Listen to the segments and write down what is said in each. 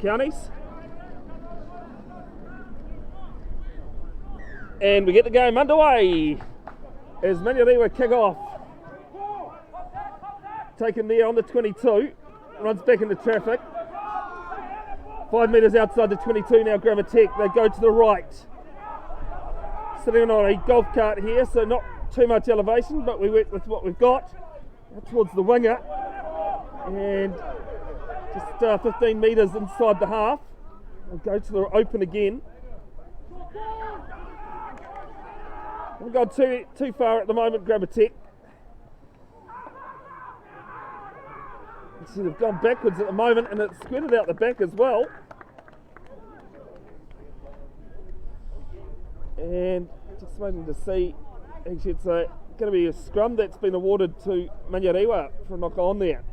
Counties. And we get the game underway as Manurewa kick off. Taken there on the 22, runs back into traffic. 5 metres outside the 22 now, Tech. They go to the right. Sitting on a golf cart here, so not too much elevation, but we work with what we've got. Out towards the winger. And just 15 metres inside the half. We'll go to the open again. Haven't gone too far at the moment, Tech. See, they've gone backwards at the moment, and it's squirted out the back as well. And just waiting to see, actually it's going to be a scrum that's been awarded to Manurewa for a knock on there.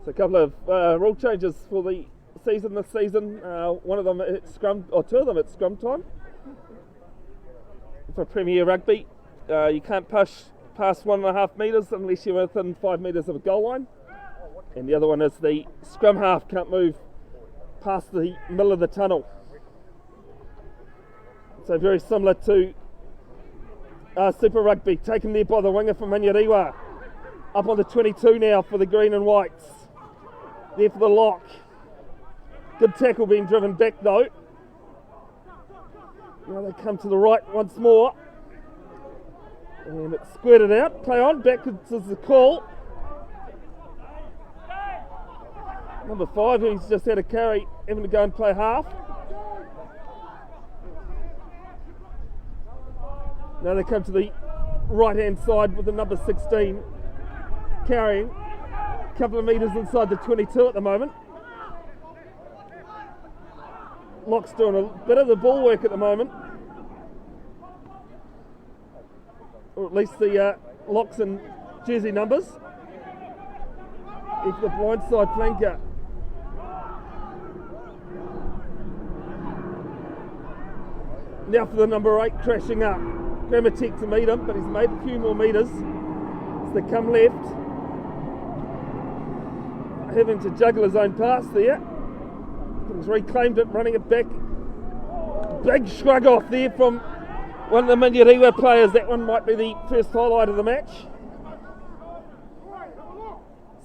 So a couple of rule changes for the season this season. One of them at scrum, or two of them at scrum time. For Premier Rugby, you can't push past 1.5 metres unless you're within 5 metres of a goal line. And the other one is the scrum half can't move past the middle of the tunnel. So very similar to Super Rugby, taken there by the winger from Manurewa. Up on the 22 now for the green and whites. There for the lock. Good tackle being driven back though. Now they come to the right once more. And it's squirted out. Play on. Backwards is the call. Number 5, who's just had a carry, having to go and play half. Now they come to the right hand side with the number 16 carrying. A couple of metres inside the 22 at the moment. Lock's doing a bit of the ball work at the moment. Or at least the locks and jersey numbers. If the blindside flanker. Now for the number 8 crashing up. Tech to meet him, but he's made a few more metres. So they come left. Having to juggle his own pass there. He's reclaimed it, running it back. Big shrug off there from one of the Manurewa players. That one might be the first highlight of the match.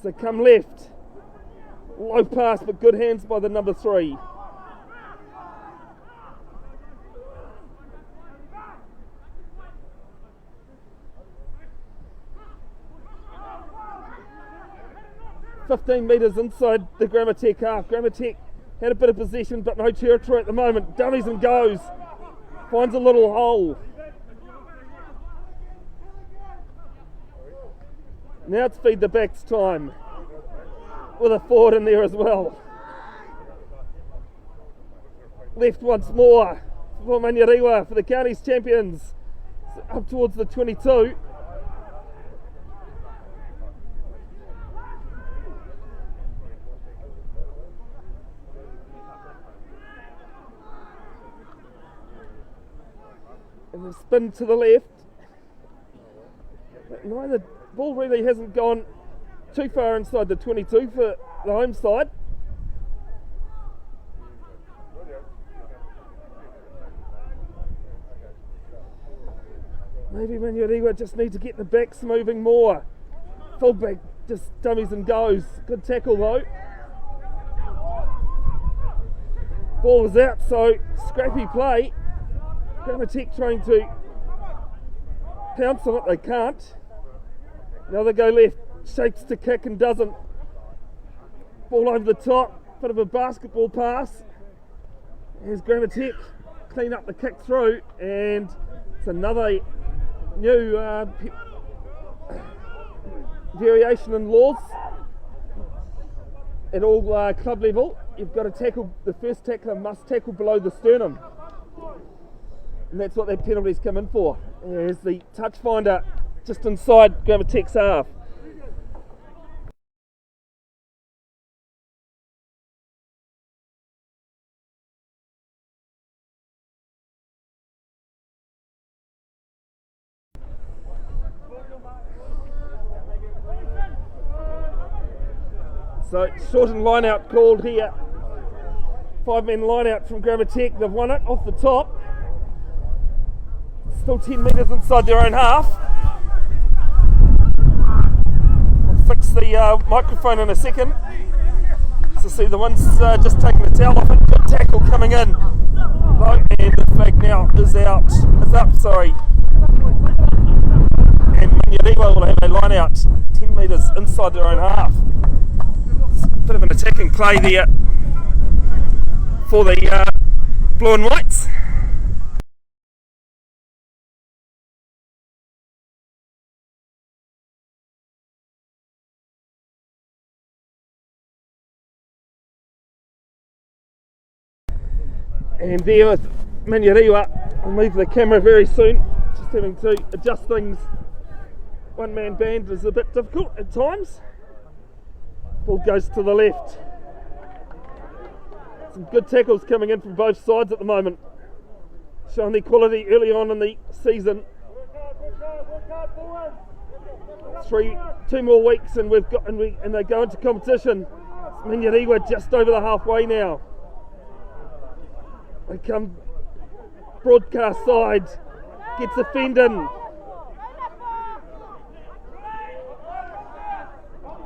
So come left. Low pass, but good hands by the number 3. "15 metres inside the Tech half. Tech had a bit of possession but no territory at the moment. Dummies and goes. Finds a little hole. Now it's feed the backs time. With a forward in there as well. Left once more for Manurewa for the county's champions. Up towards the 22. And the spin to the left. But no, the ball really hasn't gone too far inside the 22 for the home side. Maybe Manurewa just need to get the backs moving more. Fullback just dummies and goes. Good tackle though. Ball was out, so scrappy play. Tech trying to pounce on it, they can't. Now they go left, shapes to kick and doesn't. Ball over the top, bit of a basketball pass. Here's Tech, clean up the kick through, and it's another new variation in laws. At all club level, you've got to tackle, the first tackler must tackle below the sternum. And that's what that penalty's come in for. There's the touch finder just inside Tech's half. So shortened line out called here. 5-man line out from Commentator. They've won it off the top. Still 10 metres inside their own half. I'll fix the microphone in a second. So see the one's just taking the towel off it. Good tackle coming in. And the flag now is up, sorry. And Manurewa will have a line out 10 metres inside their own half. Bit of an attacking play there for the blue and whites. And there with Manurewa, I'll move the camera very soon, just having to adjust things. One man band is a bit difficult at times. Ball goes to the left. Some good tackles coming in from both sides at the moment, showing their quality early on in the season. 2 more weeks and they go into competition. Manurewa just over the halfway now. They come broadcast side, gets a fend in.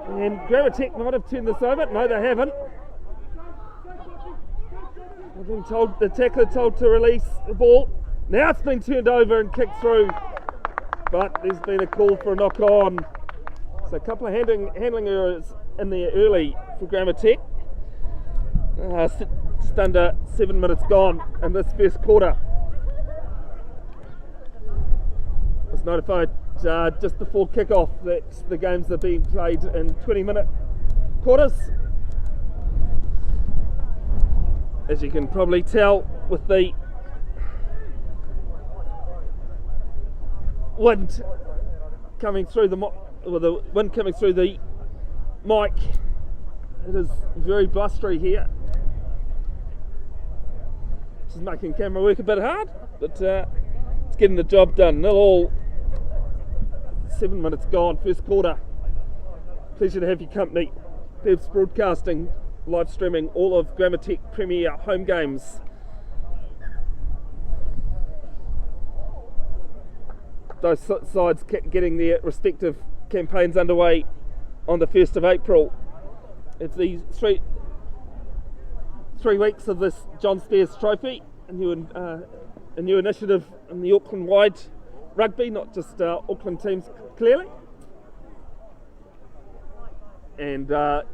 And Commentator might have turned this over. No, they haven't. I've been told, the tackler told to release the ball. Now it's been turned over and kicked through. But there's been a call for a knock on. So a couple of handling errors in there early for Commentator. Just under 7 minutes gone in this first quarter. I was notified just before kick-off that the games are being played in 20-minute quarters. As you can probably tell with the wind coming through the mic, it is very blustery here. Which is making camera work a bit hard, but it's getting the job done. 0-0. 7 minutes gone, first quarter. Pleasure to have your company. Bev's broadcasting, live streaming all of Commentator Premier home games. Those sides getting their respective campaigns underway on the 1st of April. It's these three weeks of this John Spiers Trophy, a new initiative in the Auckland-wide rugby, not just Auckland teams clearly. And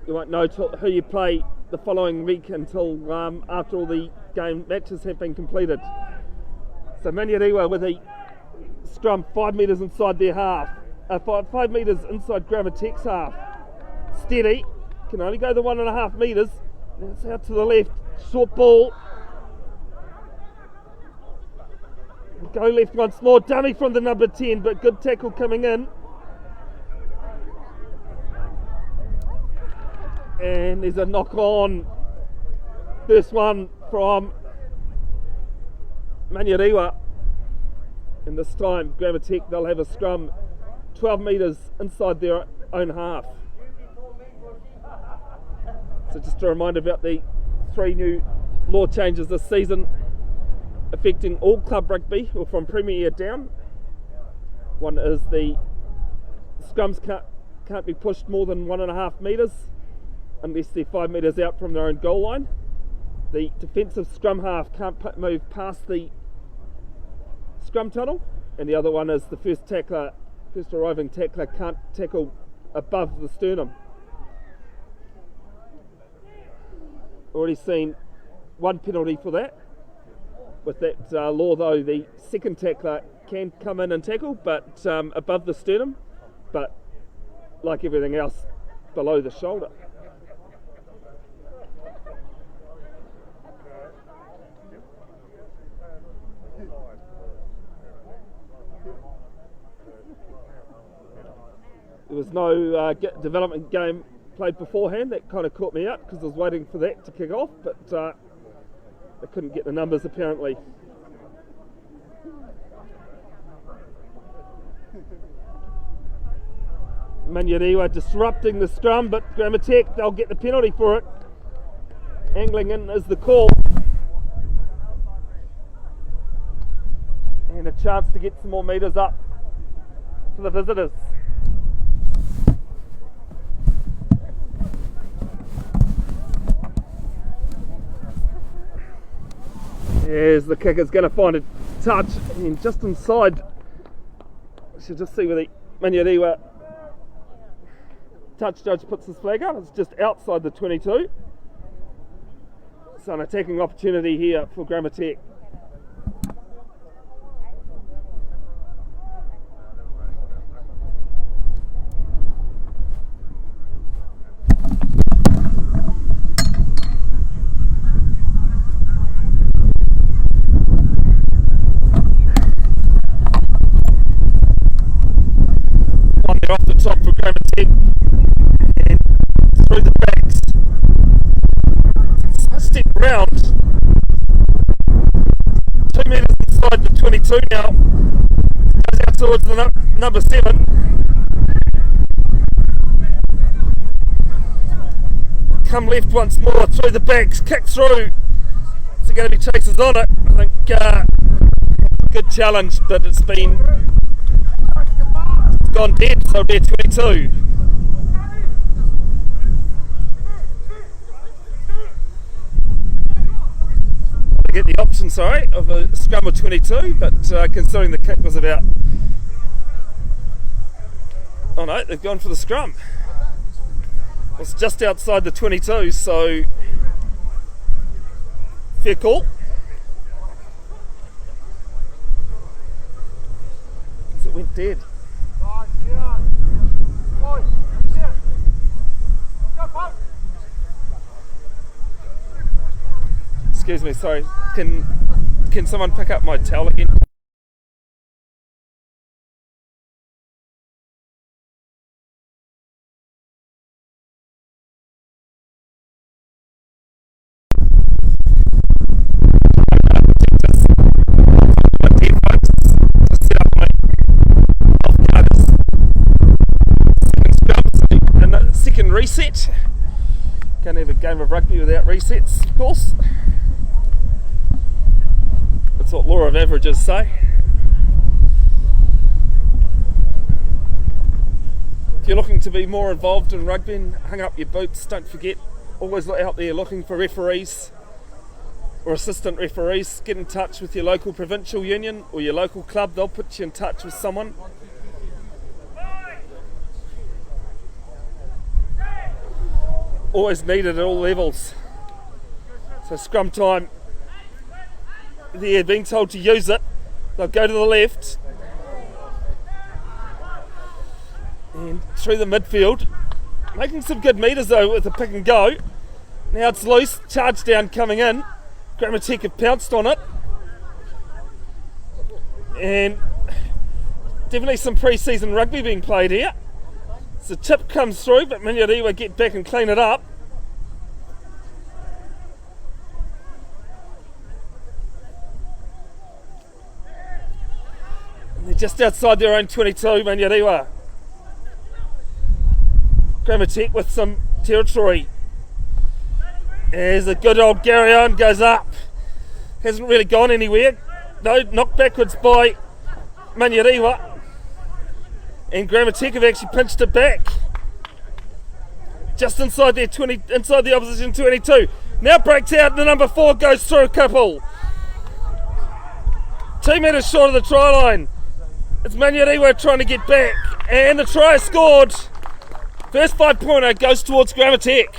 you won't know who you play the following week until after all the game matches have been completed. So Manurewa with a scrum 5 metres inside their half, 5 metres inside Commentator's half. Steady, can only go the 1.5 metres. Now it's out to the left, short ball. Go left once more, dummy from the number 10, but good tackle coming in. And there's a knock on. First one from Manurewa. And this time, Commentator, they'll have a scrum 12 metres inside their own half. So just a reminder about the 3 new law changes this season affecting all club rugby, or from Premier down. One is the scrums can't be pushed more than 1.5 metres unless they're 5 metres out from their own goal line. The defensive scrum half can't move past the scrum tunnel, and the other one is the first arriving tackler can't tackle above the sternum. Already seen one penalty for that. With that law though, the second tackler can come in and tackle, but above the sternum, but like everything else, below the shoulder. There was no development game played beforehand. That kind of caught me up because I was waiting for that to kick off, but they couldn't get the numbers apparently. Manurewa disrupting the scrum, but Commentator, they'll get the penalty for it. Angling in is the call. And a chance to get some more metres up for the visitors. As the kicker's going to find a touch, and just inside, we should just see where the Manurewa touch judge puts his flag up. It's just outside the 22. So an attacking opportunity here for Commentator. Off the top for Commentator and through the backs. Step round. 2 metres inside the 22 now. Goes out towards the number 7. Come left once more through the backs. Kick through. Is there going to be chasers on it? I think good challenge, but it's gone dead, so it'll be a 22. I get the option, of a scrum of 22, but considering the kick was about... Oh no, they've gone for the scrum. It's just outside the 22, so... Fair call. It went dead. Excuse me, sorry. Can someone pick up my towel again? Second reset. Can't have a game of rugby without resets, of course. That's what law of averages say. If you're looking to be more involved in rugby and hang up your boots, don't forget, always look out there looking for referees or assistant referees. Get in touch with your local provincial union or your local club. They'll put you in touch with someone. Always needed at all levels. So scrum time, they're being told to use it. They'll go to the left and through the midfield, making some good metres though with the pick and go. Now it's loose, charge down coming in. Commentator have pounced on it, and definitely some pre-season rugby being played here. So tip comes through, but Manurewa get back and clean it up. And they're just outside their own 22, Manurewa. Commentator with some territory. As a good old Gary Owen goes up. Hasn't really gone anywhere. No, knocked backwards by Manurewa. And Commentator have actually pinched it back. Just inside their 20, inside the opposition 22. Now breaks out and the number 4 goes through a couple. 2 metres short of the try line. It's Manurewa trying to get back. And the try is scored. First 5-pointer goes towards Commentator.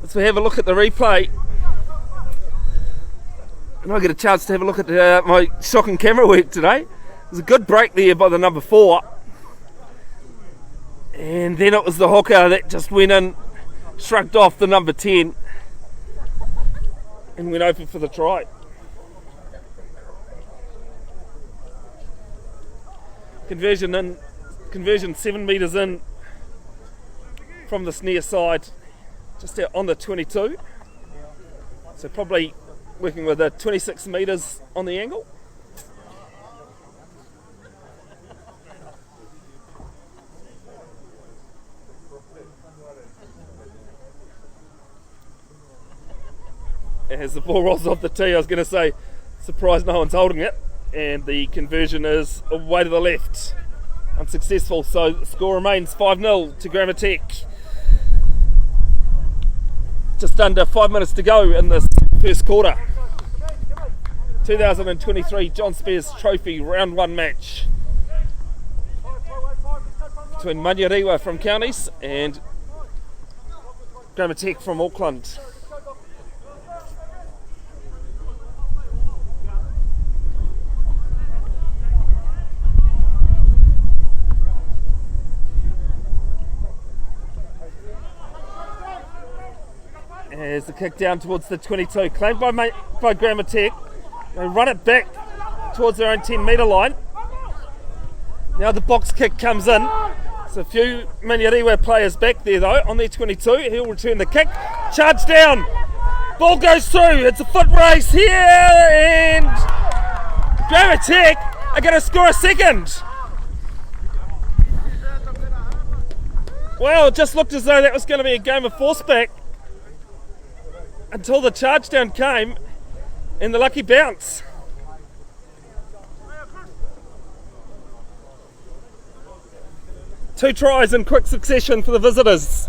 Let's have a look at the replay. And I get a chance to have a look at my shocking camera work today. There's a good break there by the number 4. And then it was the hooker that just went in, shrugged off the number 10. and went open for the try. Conversion 7 metres in from this near side, just out on the 22. So probably working with a 26 metres on the angle. As the ball rolls off the tee, I was going to say, surprised no one's holding it, and the conversion is away to the left. Unsuccessful, so the score remains 5-0 to Grammar Tech. Just under 5 minutes to go in this first quarter. 2023 John Spiers Trophy Round 1 match between Manurewa from Counties and Grammar Tech from Auckland. As the kick down towards the 22, claimed by Grammar Tech. They run it back towards their own 10 metre line. Now the box kick comes in. So a few Manurewa players back there though on their 22. He'll return the kick. Charge down. Ball goes through. It's a foot race here, and Grammar Tech are going to score a second. Well, it just looked as though that was going to be a game of force back until the charge down came and the lucky bounce. Two tries in quick succession for the visitors.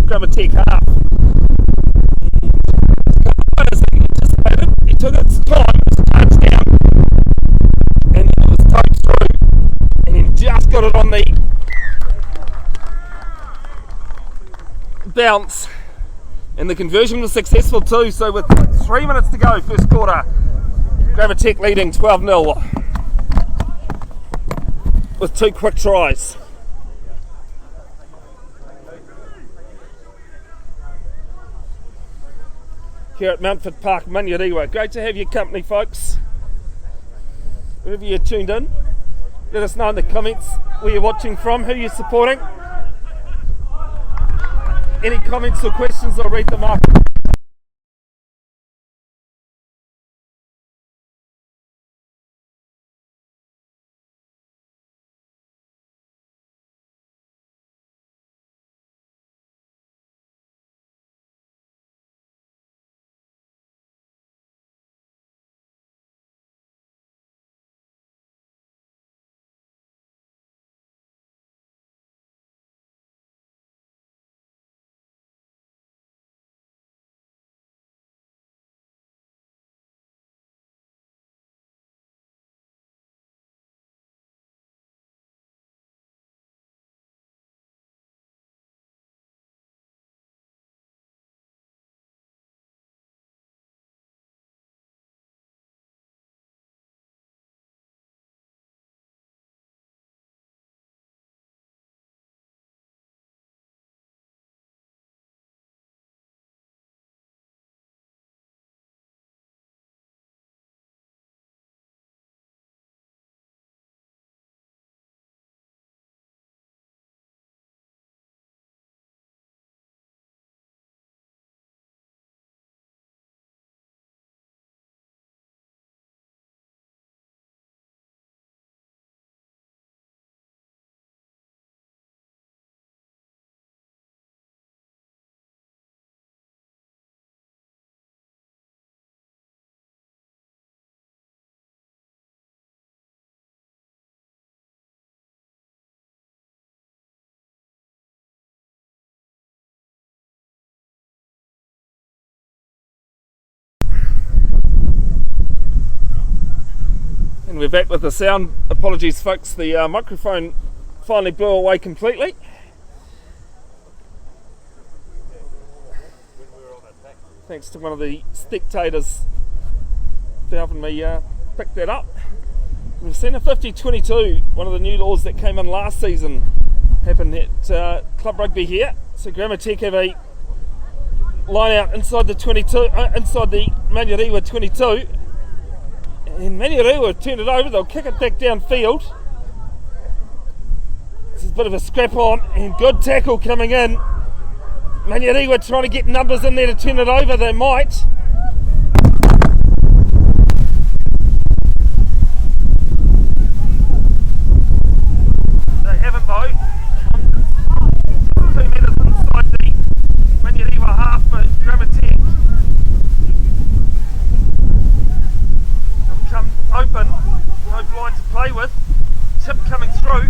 Grammar Tech half. He took its time to touch down, and it was towed through, and he just got it on the bounce, and the conversion was successful too. So with 3 minutes to go, first quarter, Grammar Tech leading 12-0 with two quick tries. Here at Mountfort Park, Manurewa. Great to have your company, folks. Wherever you're tuned in, let us know in the comments where you're watching from, who you're supporting. Any comments or questions, I'll read them up. We're back with the sound. Apologies folks, the microphone finally blew away completely. Thanks to one of the spectators for helping me pick that up. We've seen a 50-22, one of the new laws that came in last season, happened at Club Rugby here. So TEC have a line out inside the 22, inside the Manurewa 22. And Manurewa turn it over, they'll kick it back downfield. This is a bit of a scrap on, and good tackle coming in. Manurewa trying to get numbers in there to turn it over, they might. They haven't though. 2 metres inside the Manurewa half for TEC. Come open, no blind to play with. Tip coming through.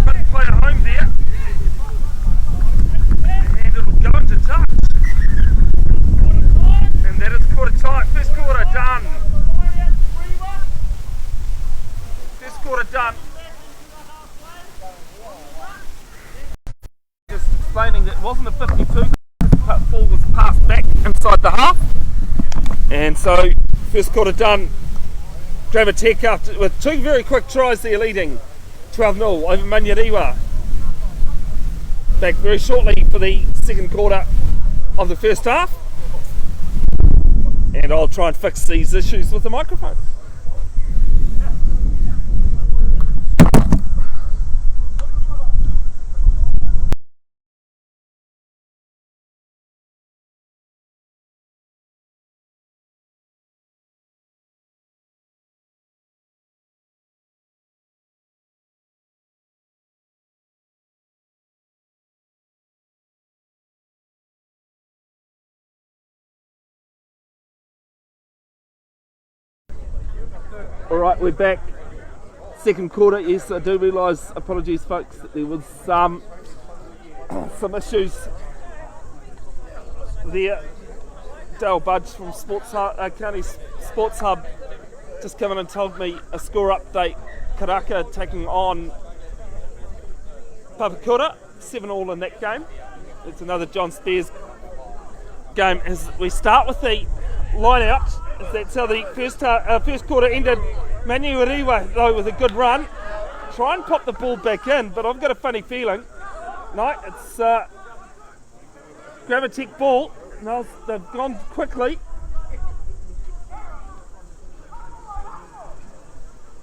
Couldn't play at home there. And it'll go into touch. And that is quarter time. First quarter done. First quarter done. Just explaining that it wasn't a 52. The ball was passed back inside the half. And so first quarter done. TEC after with 2 very quick tries there, leading 12-0 over Manurewa. Back very shortly for the second quarter of the first half. And I'll try and fix these issues with the microphone. Alright, we're back. Second quarter. Yes, I do realise, apologies folks, that there was some issues there. Dale Budge from County Sports Hub just come in and told me a score update. Karaka taking on Papakura, 7-all in that game. It's another John Spiers game. As we start with the line out, that's how the first quarter ended. Manurewa though with a good run. Try and pop the ball back in, but I've got a funny feeling. No, it's TEC ball. No, they've gone quickly.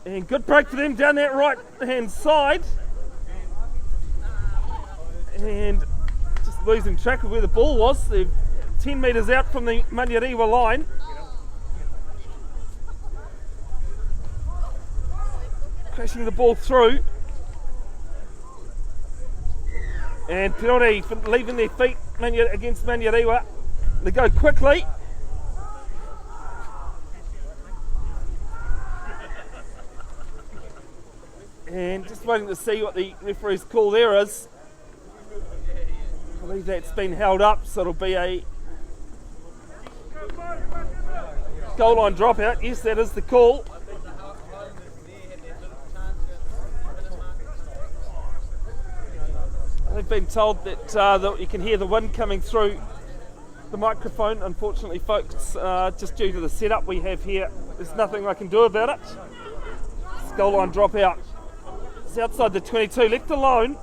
And good break for them down that right hand side. And just losing track of where the ball was. They're 10 metres out from the Manurewa line. Crashing the ball through. And penalty for leaving their feet against Manurewa. They go quickly. And just waiting to see what the referee's call there is. I believe that's been held up, so it'll be a goal line dropout. Yes, that is the call. They've been told that you can hear the wind coming through the microphone. Unfortunately, folks, just due to the setup we have here, there's nothing I can do about it. It's goal line dropout. It's outside the 22, left alone,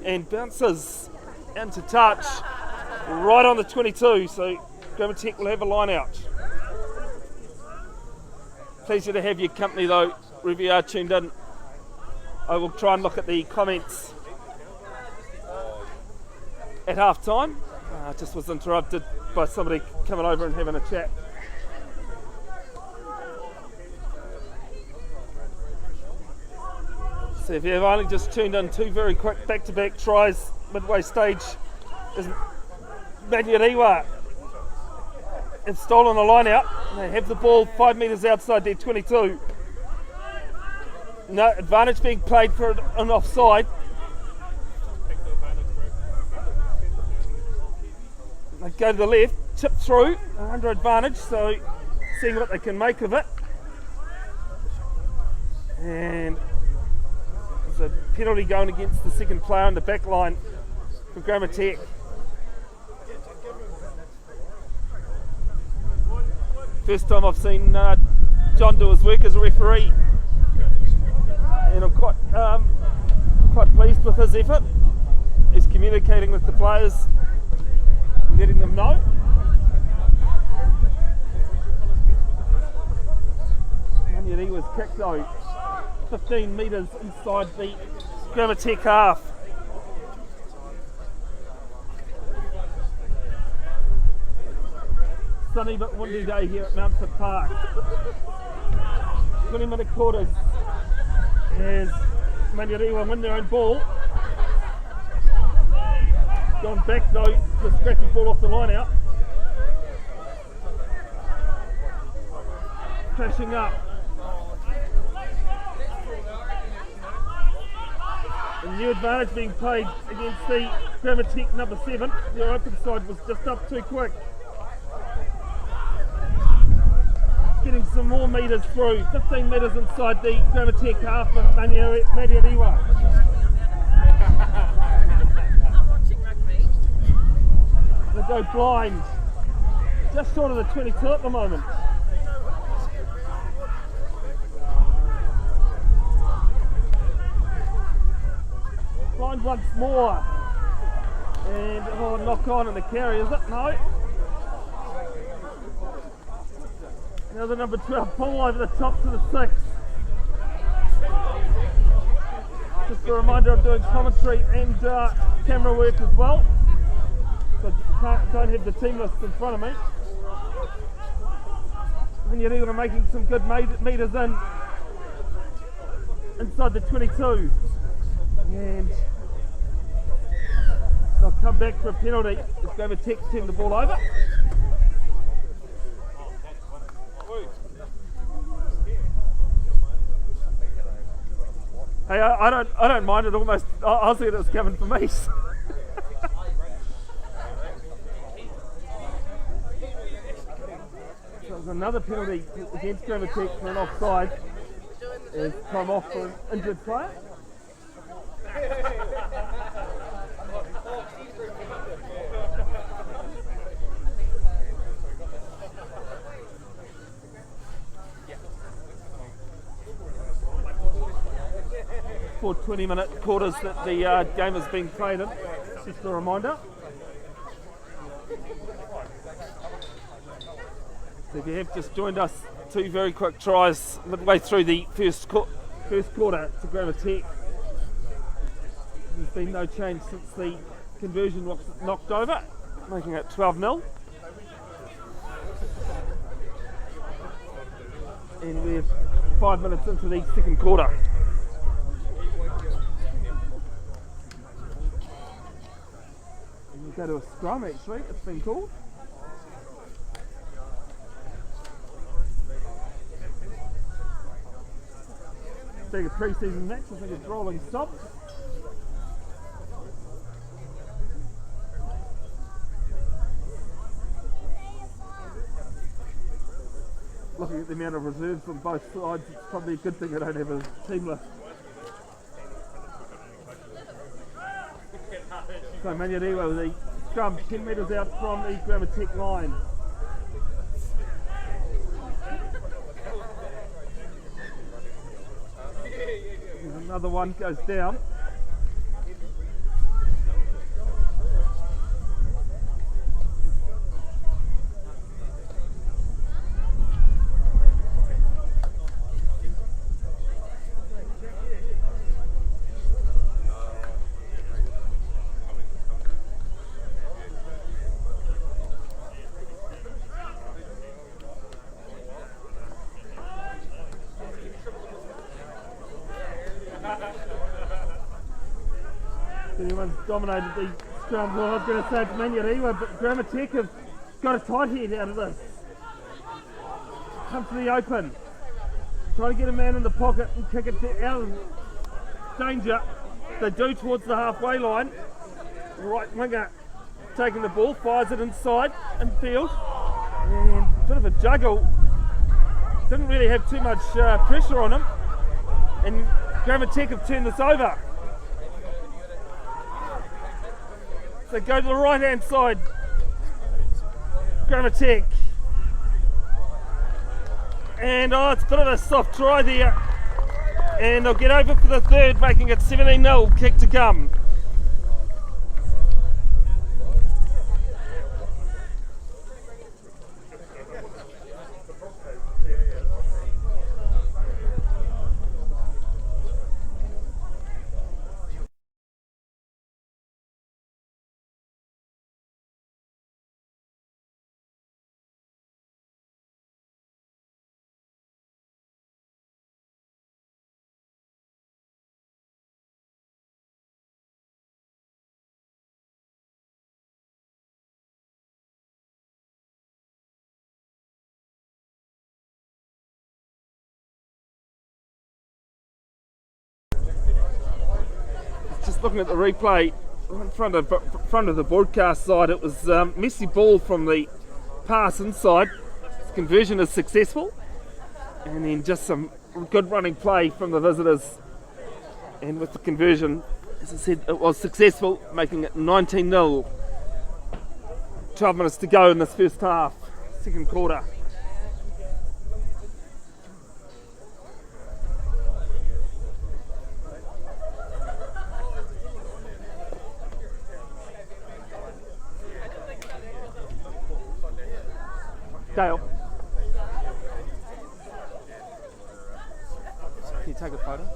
and bounces into touch right on the 22. So TEC will have a line out. Pleasure to have your company though, wherever you are tuned in. I will try and look at the comments at half time. Just was interrupted by somebody coming over and having a chat. So if you've only just tuned in, 2 very quick back-to-back tries midway stage is Manurewa have stolen a line out. They have the ball 5 metres outside their 22. No advantage being played for an offside. They go to the left, tip through, under advantage, so seeing what they can make of it. And there's a penalty going against the second player on the back line for Grammar Tech. First time I've seen John do his work as a referee, and I'm quite pleased with his effort. He's communicating with the players, letting them know. Manurewa's kick though, 15 metres inside the Grammar Tech half. Sunny but windy day here at Mountfort Park. 20-minute quarters as Manurewa win their own ball. Gone back though, the scrappy ball off the line out. Crashing up. A new advantage being played against the Grammar Tech number 7. Their open side was just up too quick. Getting some more metres through, 15 metres inside the Grammar Tech half of Manurewa. They go blind, just short of the 22 at the moment. Blind once more, and knock on in the carry, is it? No. Now the number 12 pull over the top to the 6. Just a reminder I'm doing commentary and camera work as well, so don't have the team list in front of me. And you're even making some good metres inside the 22. And they'll come back for a penalty. It's going to Tech to turn the ball over. Hey, I don't mind it almost. I see it as coming for me. So there's another penalty against Grammar Tech for an offside. Is time off for an injured player. For 20-minute quarters that the game has been played in. Just a reminder. So if you have just joined us, 2 very quick tries midway through the first quarter to Grammar Tech. There's been no change since the conversion was knocked over, making it 12-0. And we're 5 minutes into the second quarter. Go to a scrum actually, it's been called. Being a pre-season match, I think it's rolling stop. Looking at the amount of reserves on both sides, it's probably a good thing I don't have a team list. So Manurewa with the scrum 10 metres out from the Grammar Tech line. There's another one, goes down. Anyone's dominated the scrum. Well, I was going to say it's Manurewa, but Grammar Tech have got a tight head out of this. Come to the open, trying to get a man in the pocket and kick it out of danger. They do towards the halfway line. Right winger taking the ball, fires it inside in field, and a bit of a juggle. Didn't really have too much pressure on him, And Commentator have turned this over. So go to the right hand side. Commentator. And it's a bit of a soft try there. And they'll get over for the third, making it 17-0, kick to come. Just looking at the replay in front of the broadcast side, it was messy ball from the pass inside. Conversion is successful, and then just some good running play from the visitors. And with the conversion, as I said, it was successful, making it 19-0. 12 minutes to go in this first half, second quarter. Dale, can you take a photo?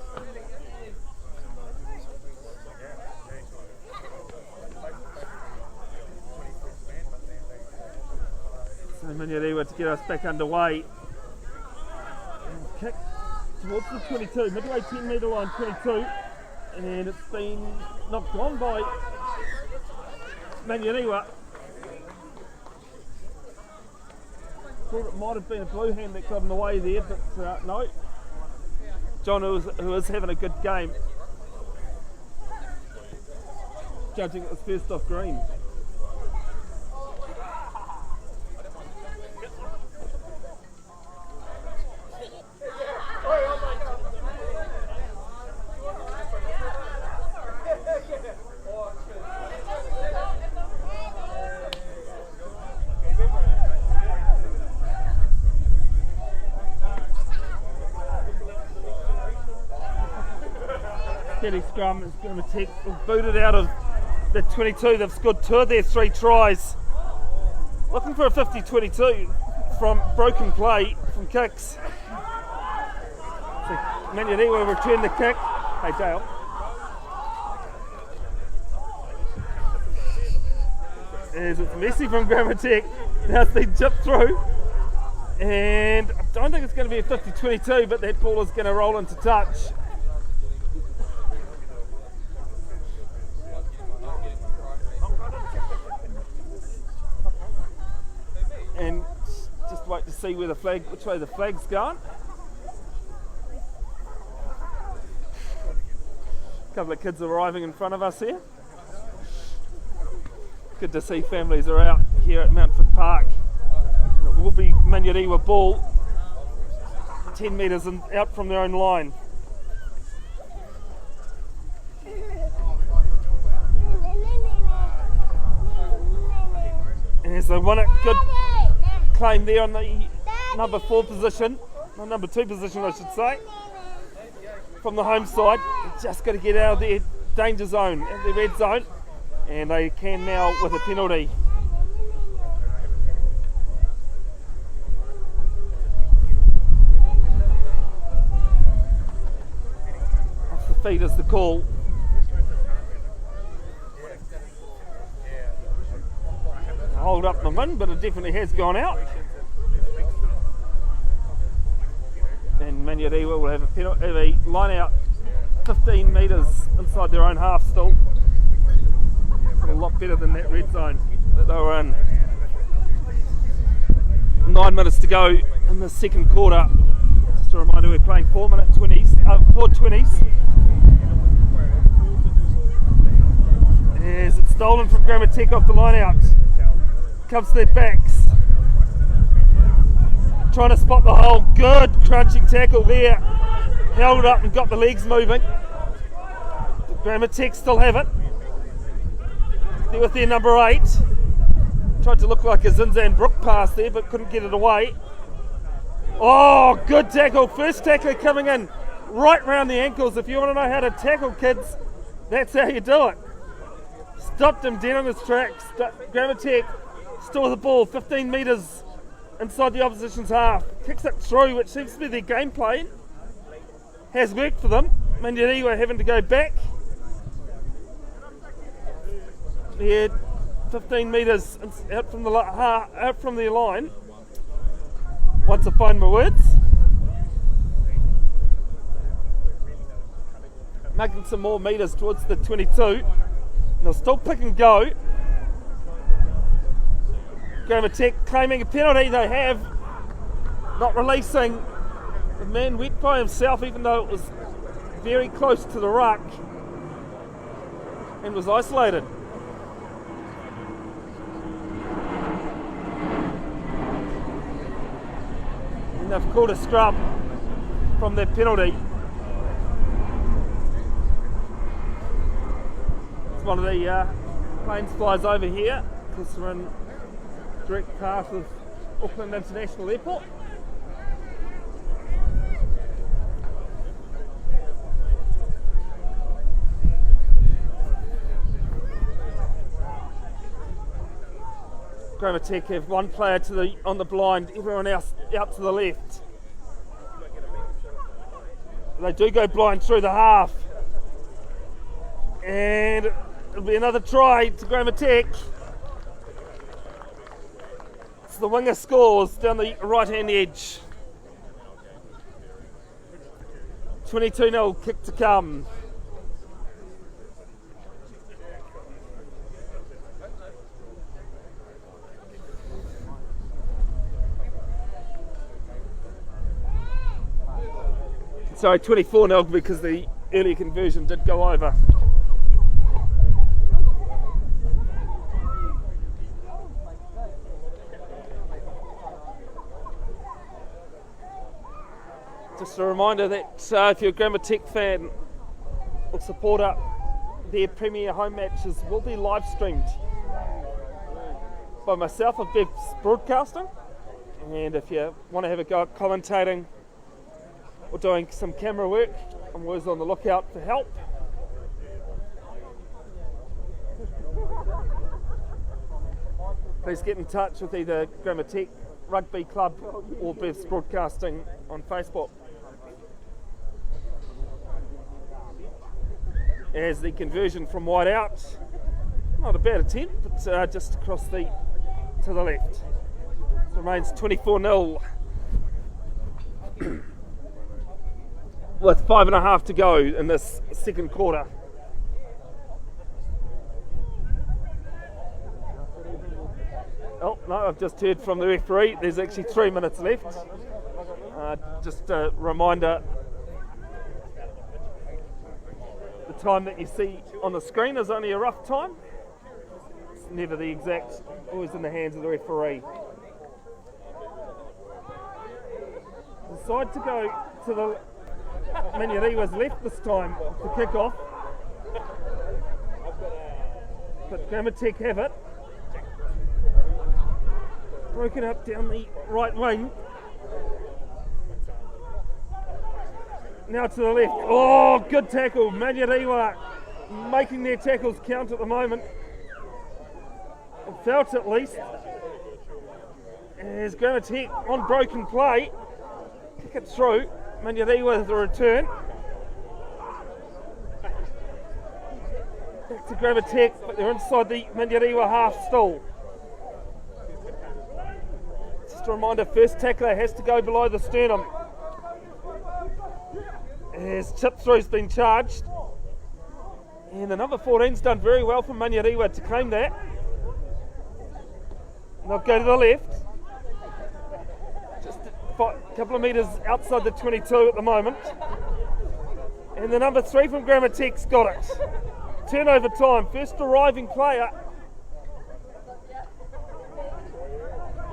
So Manurewa to get us back underway. And kick towards the 22, midway 10 metre line 22, and it's been knocked on by Manurewa. Thought it might have been a blue hand that got in the way there, but no. John, who is having a good game, judging it was first off green. Steady scrum is going to take booted out of the 22. They've scored 2 of their 3 tries. Looking for a 50-22 from broken play from kicks. So Manurewa will return the kick. Hey Dale. As it's messy from Commentator. Now it's been chipped through. And I don't think it's going to be a 50-22, but that ball is going to roll into touch. And just wait to see where which way the flag's going. A couple of kids arriving in front of us here. Good to see families are out here at Mountfort Park. And it will be Manurewa ball, 10 metres out from their own line. And as they won it, good claim there on the number 4 position, or number 2 position I should say, from the home side. Just got to get out of their danger zone, out of their red zone, and they can now with a penalty. Off the feet is the call. Hold up the win, but it definitely has gone out. And Manurewa will have a line out 15 metres inside their own half still. A lot better than that red zone that they were in. 9 minutes to go in the second quarter. Just a reminder, we're playing 4-minute 20s, 4 20s. As it's stolen from Commentator off the line out. Comes to their backs. Trying to spot the hole. Good crunching tackle there held it up and got the legs moving. Commentator still have it. They're with their number 8. Tried to look like a Zinzan Brook pass there, but couldn't get it away. Oh, good tackle. First tackler coming in right round the ankles. If you want to know how to tackle kids, that's how you do it. Stopped him dead on his tracks. Commentator still with the ball, 15 metres inside the opposition's half. Kicks it through, which seems to be their game plan. Has worked for them. Manurewa having to go back. Yeah, 15 metres out from the line. Once I find my words. Making some more metres towards the 22. And they'll still pick and go. Commentator claiming a penalty. They have. Not releasing. The man went by himself, even though it was very close to the ruck. And was isolated. They've called a scrum from their penalty. It's one of the planes flies over here because we're in direct path of Auckland International Airport. Commentator have one player on the blind, everyone else out to the left. They do go blind through the half. And it'll be another try to Commentator. It's the winger scores down the right-hand edge. 22-0 kick to come. Sorry, 24-0 because the earlier conversion did go over. Just a reminder that if you're a Commentator fan or supporter, their premier home matches will be live streamed by myself of Bev's Broadcasting. And if you want to have a go at commentating or doing some camera work, I'm always on the lookout for help. Please get in touch with either Commentator Rugby Club or Bev's Broadcasting on Facebook. As the conversion from wide out, not a bad attempt, but just across to the left. It remains 24-0. With 5.5 to go in this second quarter. Oh no, I've just heard from the referee there's actually 3 minutes left. Just a reminder, the time that you see on the screen is only a rough time. It's never the exact, always in the hands of the referee. Decide to go to the Manurewa's left this time to kick off, but Commentator have it. Broken up down the right wing. Now to the left. Oh, good tackle. Manurewa making their tackles count at the moment. Or felt at least. As Commentator on broken play. Kick it through. Manurewa with a return. Back to Commentator, but they're inside the Manurewa half still. Just a reminder, first tackler has to go below the sternum. As chip through's been charged. And the number 14's done very well for Manurewa to claim that. And they'll go to the left. A couple of metres outside the 22 at the moment. And the number 3 from Commentator's got it. Turnover time, first arriving player.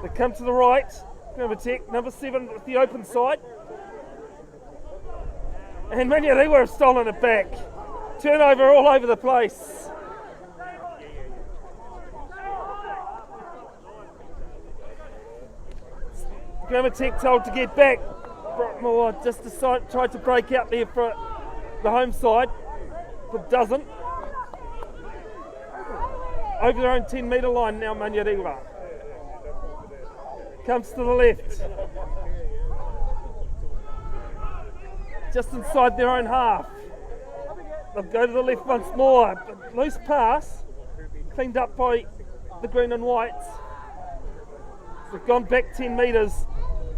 They come to the right. Commentator, number 7 with the open side. And Manurewa have stolen it back. Turnover all over the place. Commentator told to get back. More just tried to break out there for the home side, but doesn't. Over their own 10-metre line now, Manurewa. Comes to the left. Just inside their own half. They'll go to the left once more. But loose pass, cleaned up by the green and whites. They've gone back 10 metres,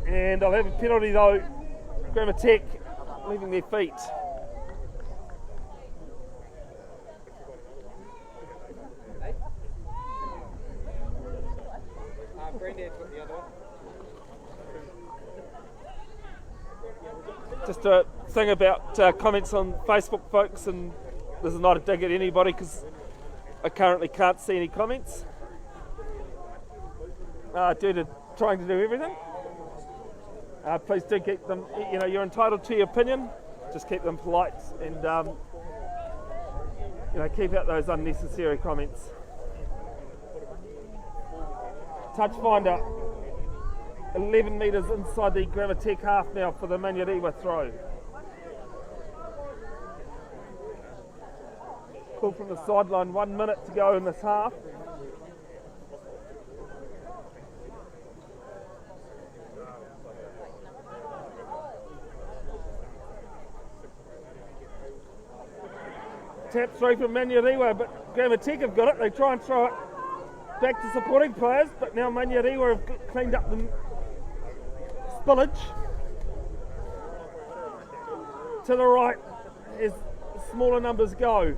and they'll have a penalty though. Commentator leaving their feet. Just a thing about comments on Facebook, folks, and this is not a dig at anybody because I currently can't see any comments due to trying to do everything. Please do keep them, you're entitled to your opinion, just keep them polite and keep out those unnecessary comments. Touch finder, 11 metres inside the Commentator half now for the Manurewa throw. Call from the sideline, 1 minute to go in this half. Tap through from Manurewa, but Commentator have got it. They try and throw it back to supporting players, but now Manurewa have cleaned up the spillage. To the right as smaller numbers go.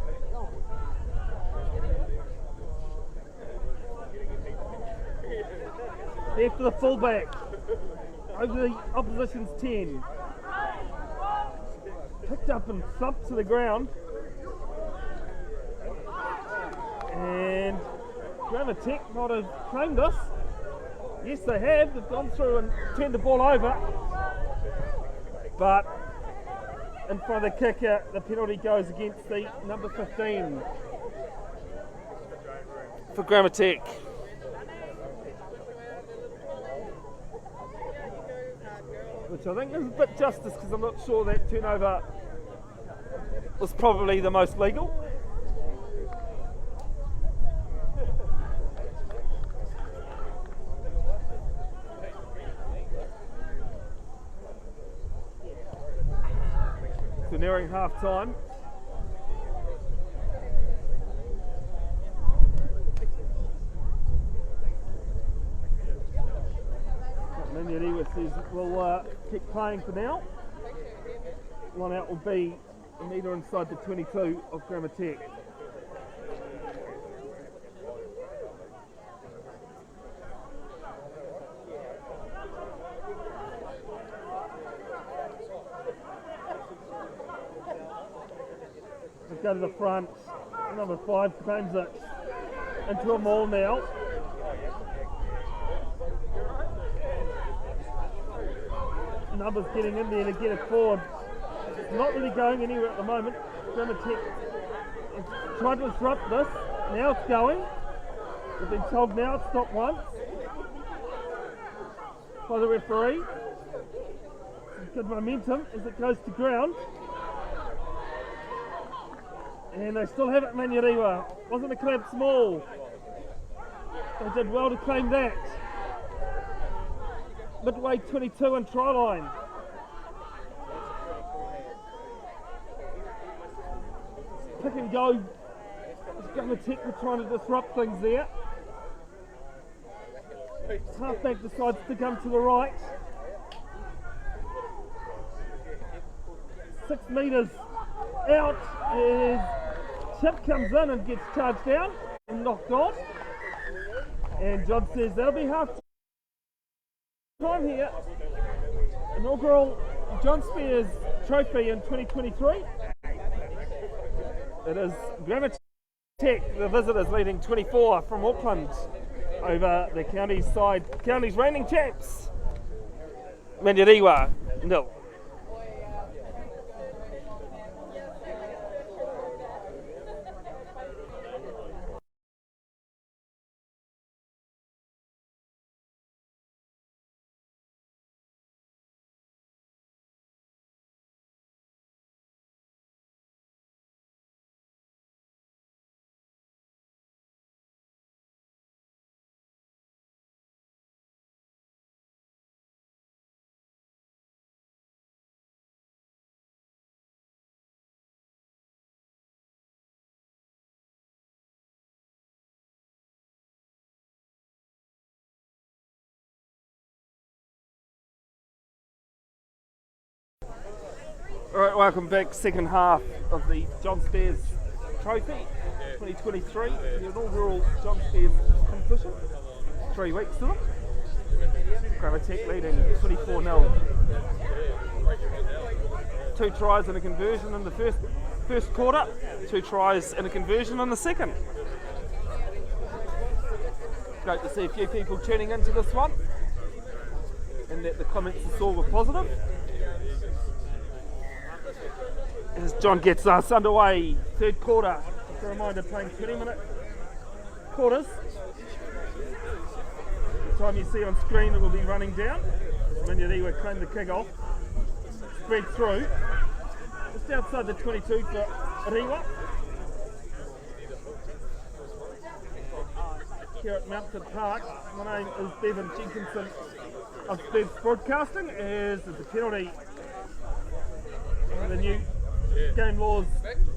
There for the fullback. Over the opposition's 10. Picked up and thumped to the ground. And Commentator might have claimed this. Yes, they have. They've gone through and turned the ball over. But in front of the kicker, the penalty goes against the number 15 for Commentator. Which I think is a bit justice because I'm not sure that turnover was probably the most legal. So nearing half time. Manurewa says we'll keep playing for now. One out will be a metre inside the 22 of Commentator. Let's go to the front. Number 5 claims it into a maul now. Numbers getting in there to get it forward. It's not really going anywhere at the moment. Commentator is trying to disrupt this. Now it's going. We've been told now it's stopped once by the referee. Good momentum as it goes to ground. And they still have it, Manurewa. Wasn't a collapse maul. They did well to claim that. Midway 22 and try line. Pick and go. Commentator trying to disrupt things there. Halfback decides to come to the right. 6 metres out as Chip comes in and gets charged down and knocked off. And John says that'll be half time here. Inaugural John Spiers trophy in 2023. It is Commentator, the visitors, leading 24 from Auckland over the county's side. County's reigning champs. Manurewa 0. Right, welcome back. Second half of the John Spiers Trophy 2023, the inaugural John Spiers competition. 3 weeks to them. TEC leading 24-0. 2 tries and a conversion in the first quarter, 2 tries and a conversion in the second. Great to see a few people tuning into this one, and that the comments all were positive. As John gets us underway, third quarter. Just a reminder, playing 20-minute quarters. The time you see on screen, it will be running down. Manurewa claim the kick-off. Spread through. Just outside the 22 for Rewa. Here at Mountfort Park. My name is Bevin, Jenkinson of Spiers Broadcasting. As the penalty, the new game laws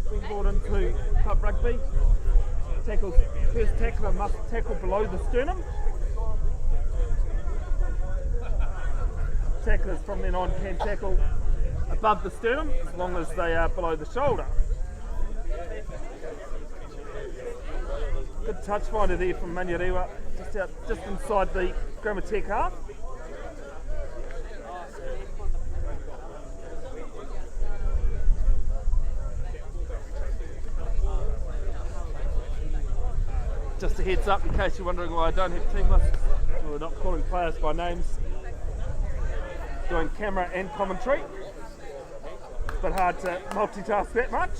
being brought into club rugby. First tackler must tackle below the sternum. Tacklers from then on can tackle above the sternum as long as they are below the shoulder. Good touch finder there from Manurewa, just inside the TEC half. Just a heads up in case you're wondering why I don't have team lists. We're not calling players by names. Doing camera and commentary. It's a bit hard to multitask that much.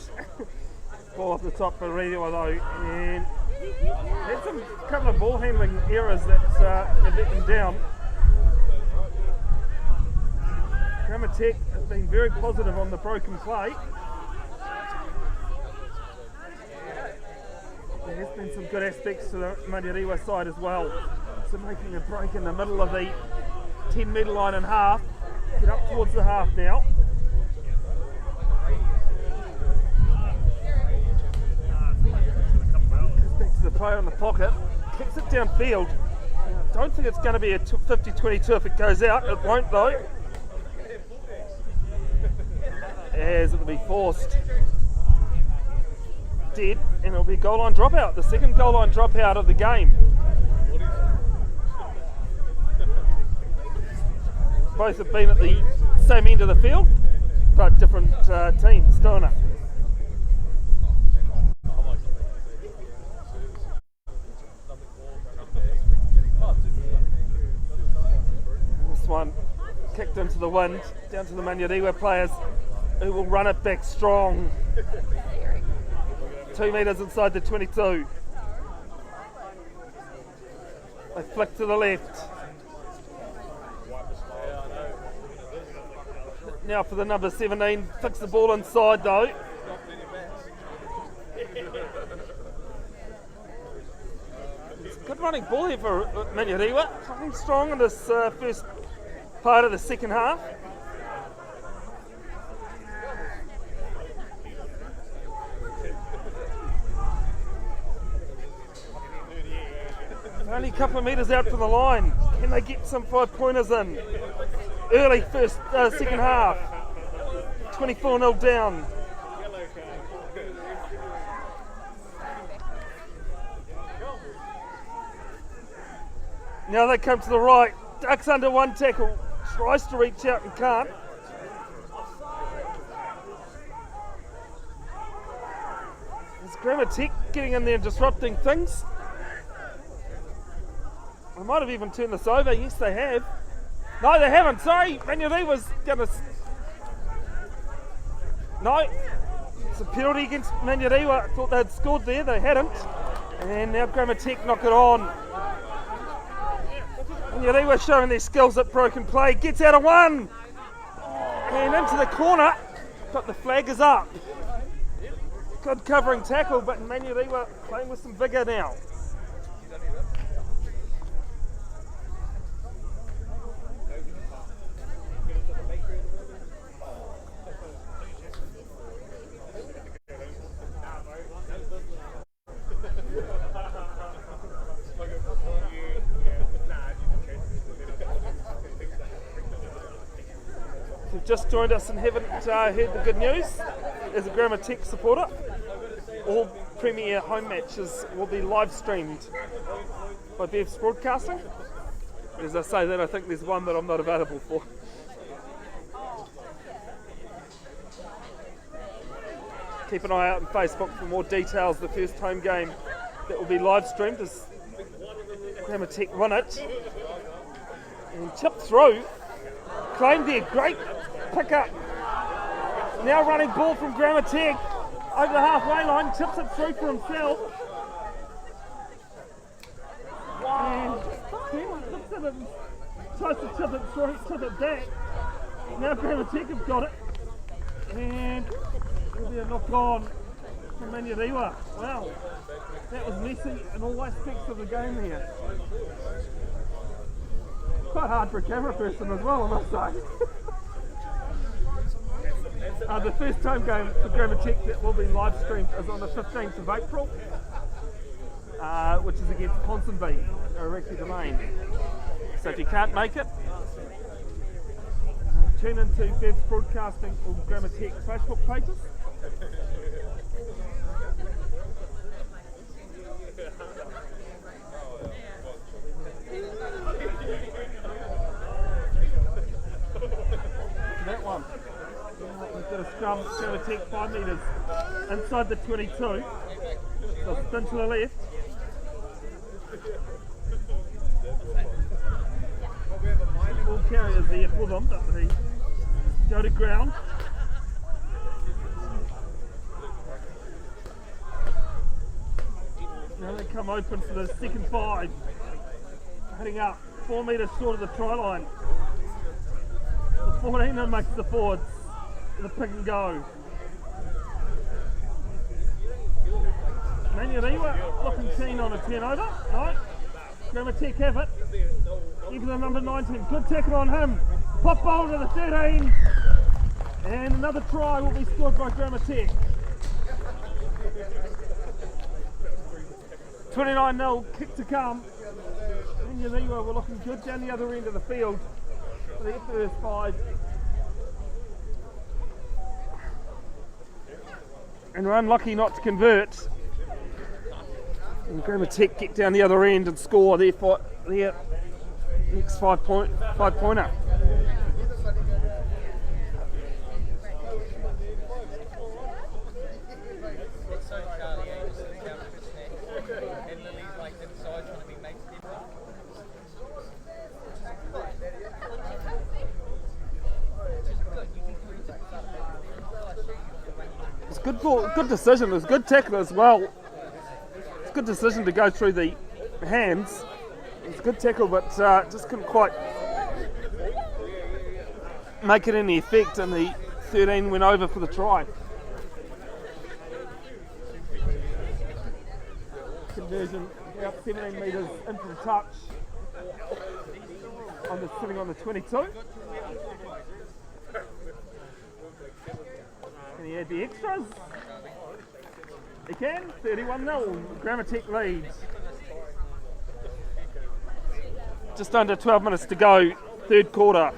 Ball off the top for Rewa though, and had some couple of ball handling errors that have let them down. TEC has been very positive on the broken play. There has been some good aspects to the Manurewa side as well. So making a break in the middle of the 10-metre line and half. Get up towards the half now. Goes back to the player in the pocket. Kicks it downfield. I don't think it's going to be a 50-22 if it goes out. It won't though. As it will be forced. Dead, and it'll be a goal line dropout. The second goal line dropout of the game. Both have been at the same end of the field, but different teams doing it. This one kicked into the wind, down to the Manurewa players, who will run it back strong. 2 metres inside the 22. They flick to the left. Now for the number 17, flicks the ball inside though. It's a good running ball here for Manurewa. Coming strong in this first part of the second half. Only a couple of metres out from the line. Can they get some 5-pointers in? Early second half. 24-0 down. Now they come to the right. Ducks under one tackle. Tries to reach out and can't. It's TEC getting in there and disrupting things. They might have even turned this over. Yes, they have. No, they haven't. Sorry, Manurewa's going to... No, it's a penalty against Manurewa. I thought they'd scored there. They hadn't. And now TEC knock it on. Manurewa showing their skills at broken play. Gets out of one. And into the corner. But the flag is up. Good covering tackle, but Manurewa playing with some vigour now. you've just joined us and haven't heard the good news, as a Grammar Tech supporter, all Premier home matches will be live streamed by Bev's Broadcasting. As I say that, I think there's one that I'm not available for. Keep an eye out on Facebook for more details. The first home game that will be live streamed is Grammar Tech won it. And chipped through. Claimed there, great pick up. Now running ball from Grammar Tech over the halfway line, chips it through for himself. And looks at him, tries to chip it through, chip it back. Now Grammar Tech have got it. And there'll be a knock on from Manurewa. Wow, that was messy in all aspects of the game here. Quite hard for a camera person as well, I must say. The first home game for Grammar Tech that will be live streamed is on the 15th of April, which is against Ponsonby, Iraqi Domain. So if you can't make it, tune into Bev's Broadcasting or Grammar Tech Facebook pages. That one. We've got a scrum, Grammar Tech 5 metres inside the 22. So spin to the left. Ball carriers there for them, but they go to ground. Now they come open for the second 5. Heading up 4 metres short of the try line. The 14er makes the forwards. The pick and go. Manurewa looking keen on a turnover. Right. Grammar Tech have it. Into the number 19. Good tackle on him. Pop ball to the 13. And another try will be scored by Grammar Tech. 29-0 kick to come. Manurewa were looking good down the other end of the field for the first 5. And we're unlucky not to convert. And Grammar Tech get down the other end and score their next 5-pointer. Good decision. It was a good tackle as well. It's a good decision to go through the hands. It was a good tackle, but just couldn't quite make it any effect, and the 13 went over for the try. Conversion about 17 metres in from touch. Sitting on the 22. Can he add the extras? He can. 31-0. Grammar Tech leads. Just under 12 minutes to go. Third quarter.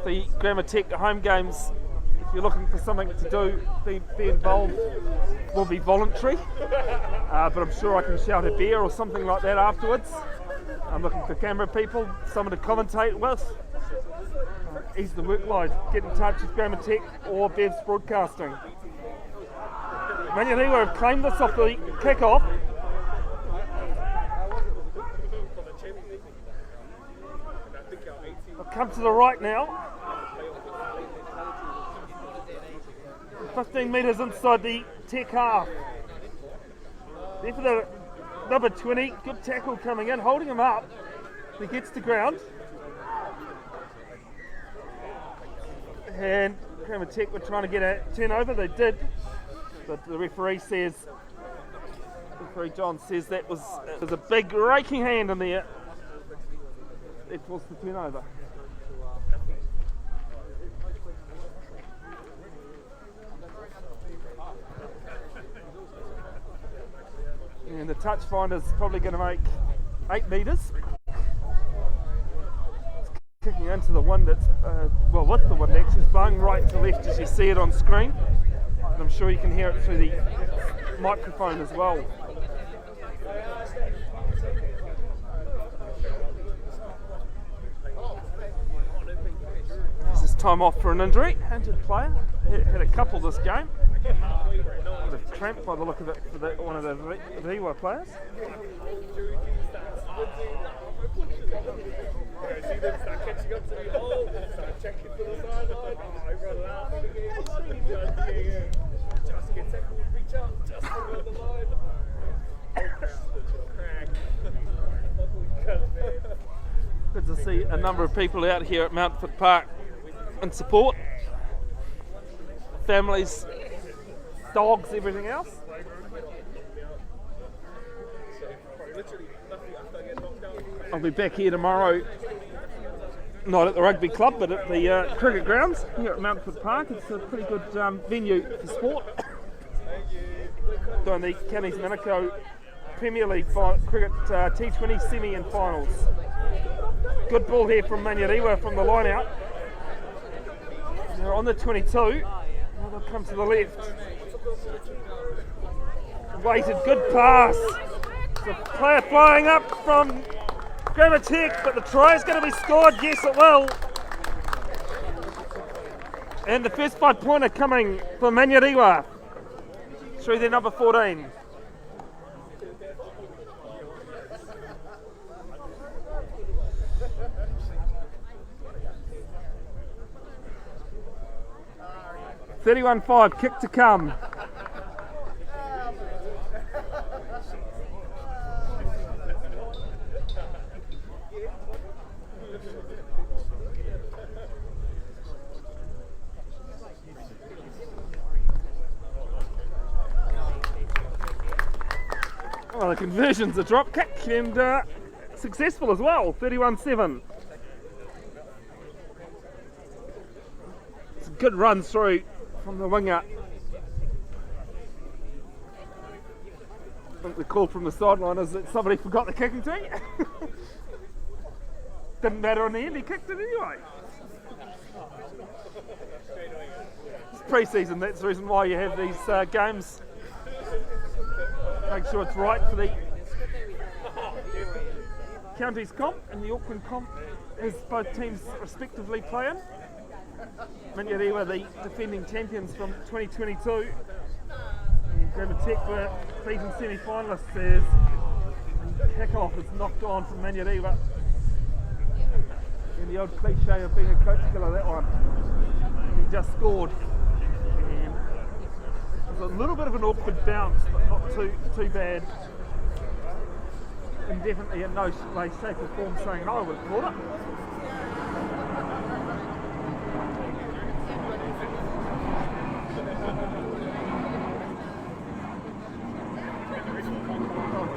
The Grammar Tech home games, if you're looking for something to do, be involved, will be voluntary. But I'm sure I can shout a beer or something like that afterwards. I'm looking for camera people, someone to commentate with. Ease the workload. Get in touch with Grammar Tech or Bev's Broadcasting. Manurewa have claimed this off the kick-off. I'll come to the right now. 15 metres inside the Tech half. There for the number 20, good tackle coming in, holding him up. He gets to ground. And Grammar Tech were trying to get a turnover, they did. But the referee John says that was a big raking hand in there. That forced the turnover. the touch finder's probably going to make 8 metres. Kicking into the one that's, with the one actually, it's blowing right to left as you see it on screen. And I'm sure you can hear it through the microphone as well. This is time off for an injury. Injured player. Had a couple this game. Bit of cramp by the look of it for one of the Rewa players. See them start catching up to the hole, start checking for the sideline. Everyone laughing. Just get tackled, reach out, just on the line. Good to see a number of people out here at Mountfort Park in support. Families, dogs, everything else. I'll be back here tomorrow, not at the rugby club, but at the cricket grounds here at Mountfort Park. It's a pretty good venue for sport. Doing the Counties Manukau Premier League cricket T20 semi and finals. Good ball here from Manurewa from the line out. They're on the 22. Well, they'll come to the left. Waited, good pass. The player flying up from TEC, but the try is going to be scored. Yes, it will. And the first 5-pointer coming for Manurewa through their number 14. (31-5) kick to come. Well, the conversion's a drop kick and successful as well, 31-7. It's a good run through from the winger. I think the call from the sideline is that somebody forgot the kicking tee. Didn't matter in the end, he kicked it anyway. It's pre-season, that's the reason why you have these games. Make sure it's right for the Counties comp and the Auckland comp as both teams respectively playing. Manurewa, the defending champions from 2022. And TEC were beaten semi-finalists as the kick-off is knocked on from Manurewa. And the old cliche of being a coach killer, that one. He just scored. And it was a little bit of an awkward bounce, but not too bad. And definitely in no way, shape or form saying no, I would have caught it.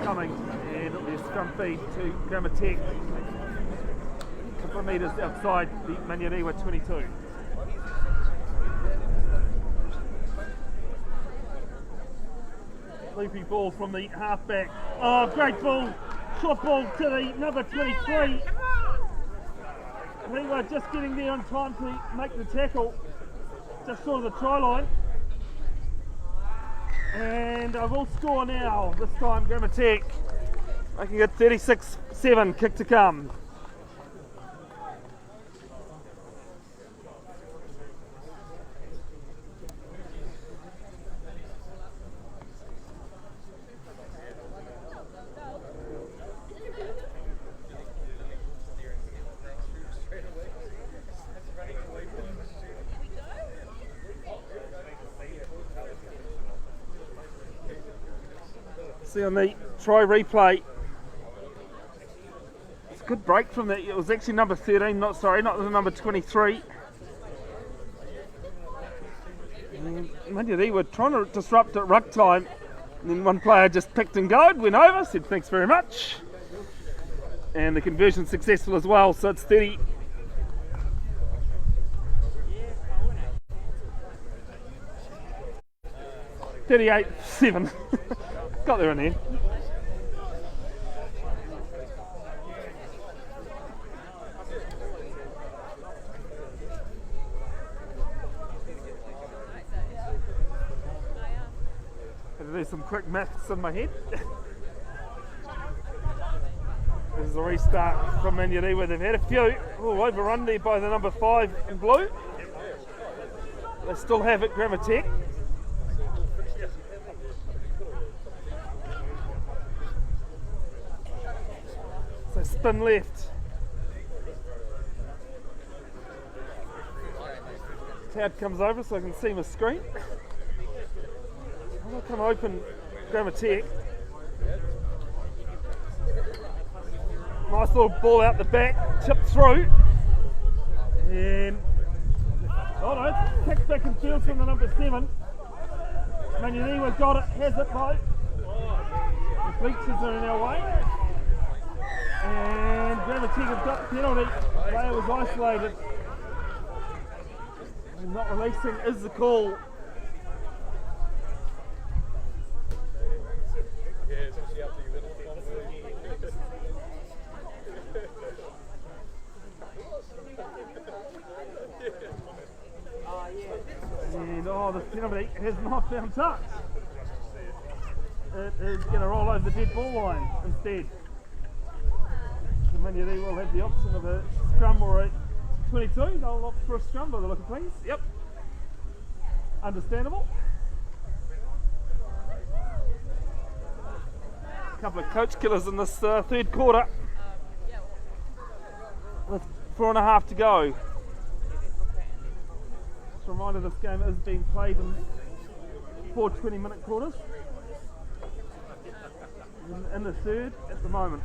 Coming, and it'll be a scrum feed to TEC. A couple of metres outside the Manurewa 22. Loopy ball from the halfback. Oh, great ball. Short ball to the number 23. They were just getting there on time to make the tackle. Just short of the try line. And I will score now, this time TEC, making it 36-7, kick to come. See on the try replay, it's a good break from the, it was actually number 13, not the number 23. They were trying to disrupt at ruck time, and then one player just picked and go, went over, said thanks very much. And the conversion successful as well, so it's 38-7. Got there in the end. There's some quick maths in my head. This is a restart from Manurewa. They've had a few. Oh, overrun there by the number 5 in blue. They still have it, TEC. So spin left. Tad comes over so I can see my screen. I'm going to come open TEC. Nice little ball out the back, tipped through. And oh no, kicked back in field from the number 7. Manurewa got it, has it though. The bleachers are in our way. And TEC have got the penalty. Player was isolated. And not releasing is the call. And oh, the penalty has not been touched. It is going to roll over the dead ball line instead. So Manurewa will have the option of a scrum or a 22. They'll opt for a scrum by the look of things. Yep. Understandable. A couple of coach killers in this third quarter. With 4.5 to go. Just a reminder, this game is being played in 4 20-minute quarters. In the third at the moment.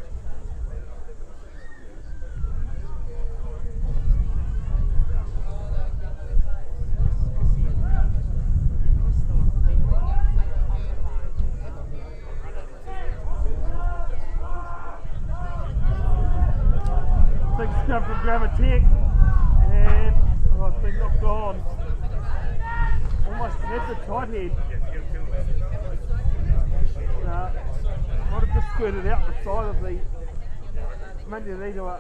Big scrum from TEC, and oh, it's been knocked on. Almost had the tight head. Might have just skirted out the side of the Manurewa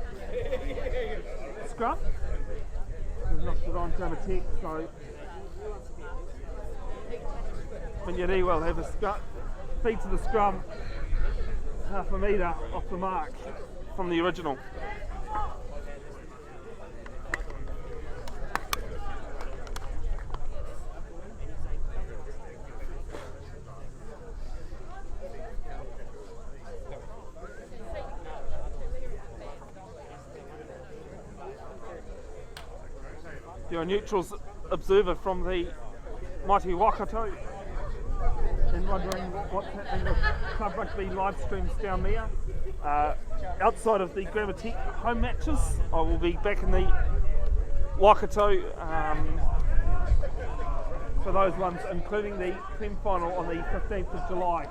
scrum. We've knocked it on TEC, so Manurewa will have a feet to the scrum, half a metre off the mark from the original. You're a neutrals observer from the mighty Waikato and wondering what's happening with club rugby live streams down there. Outside of the TEC home matches, I will be back in the Waikato for those ones, including the team final on the 15th of July.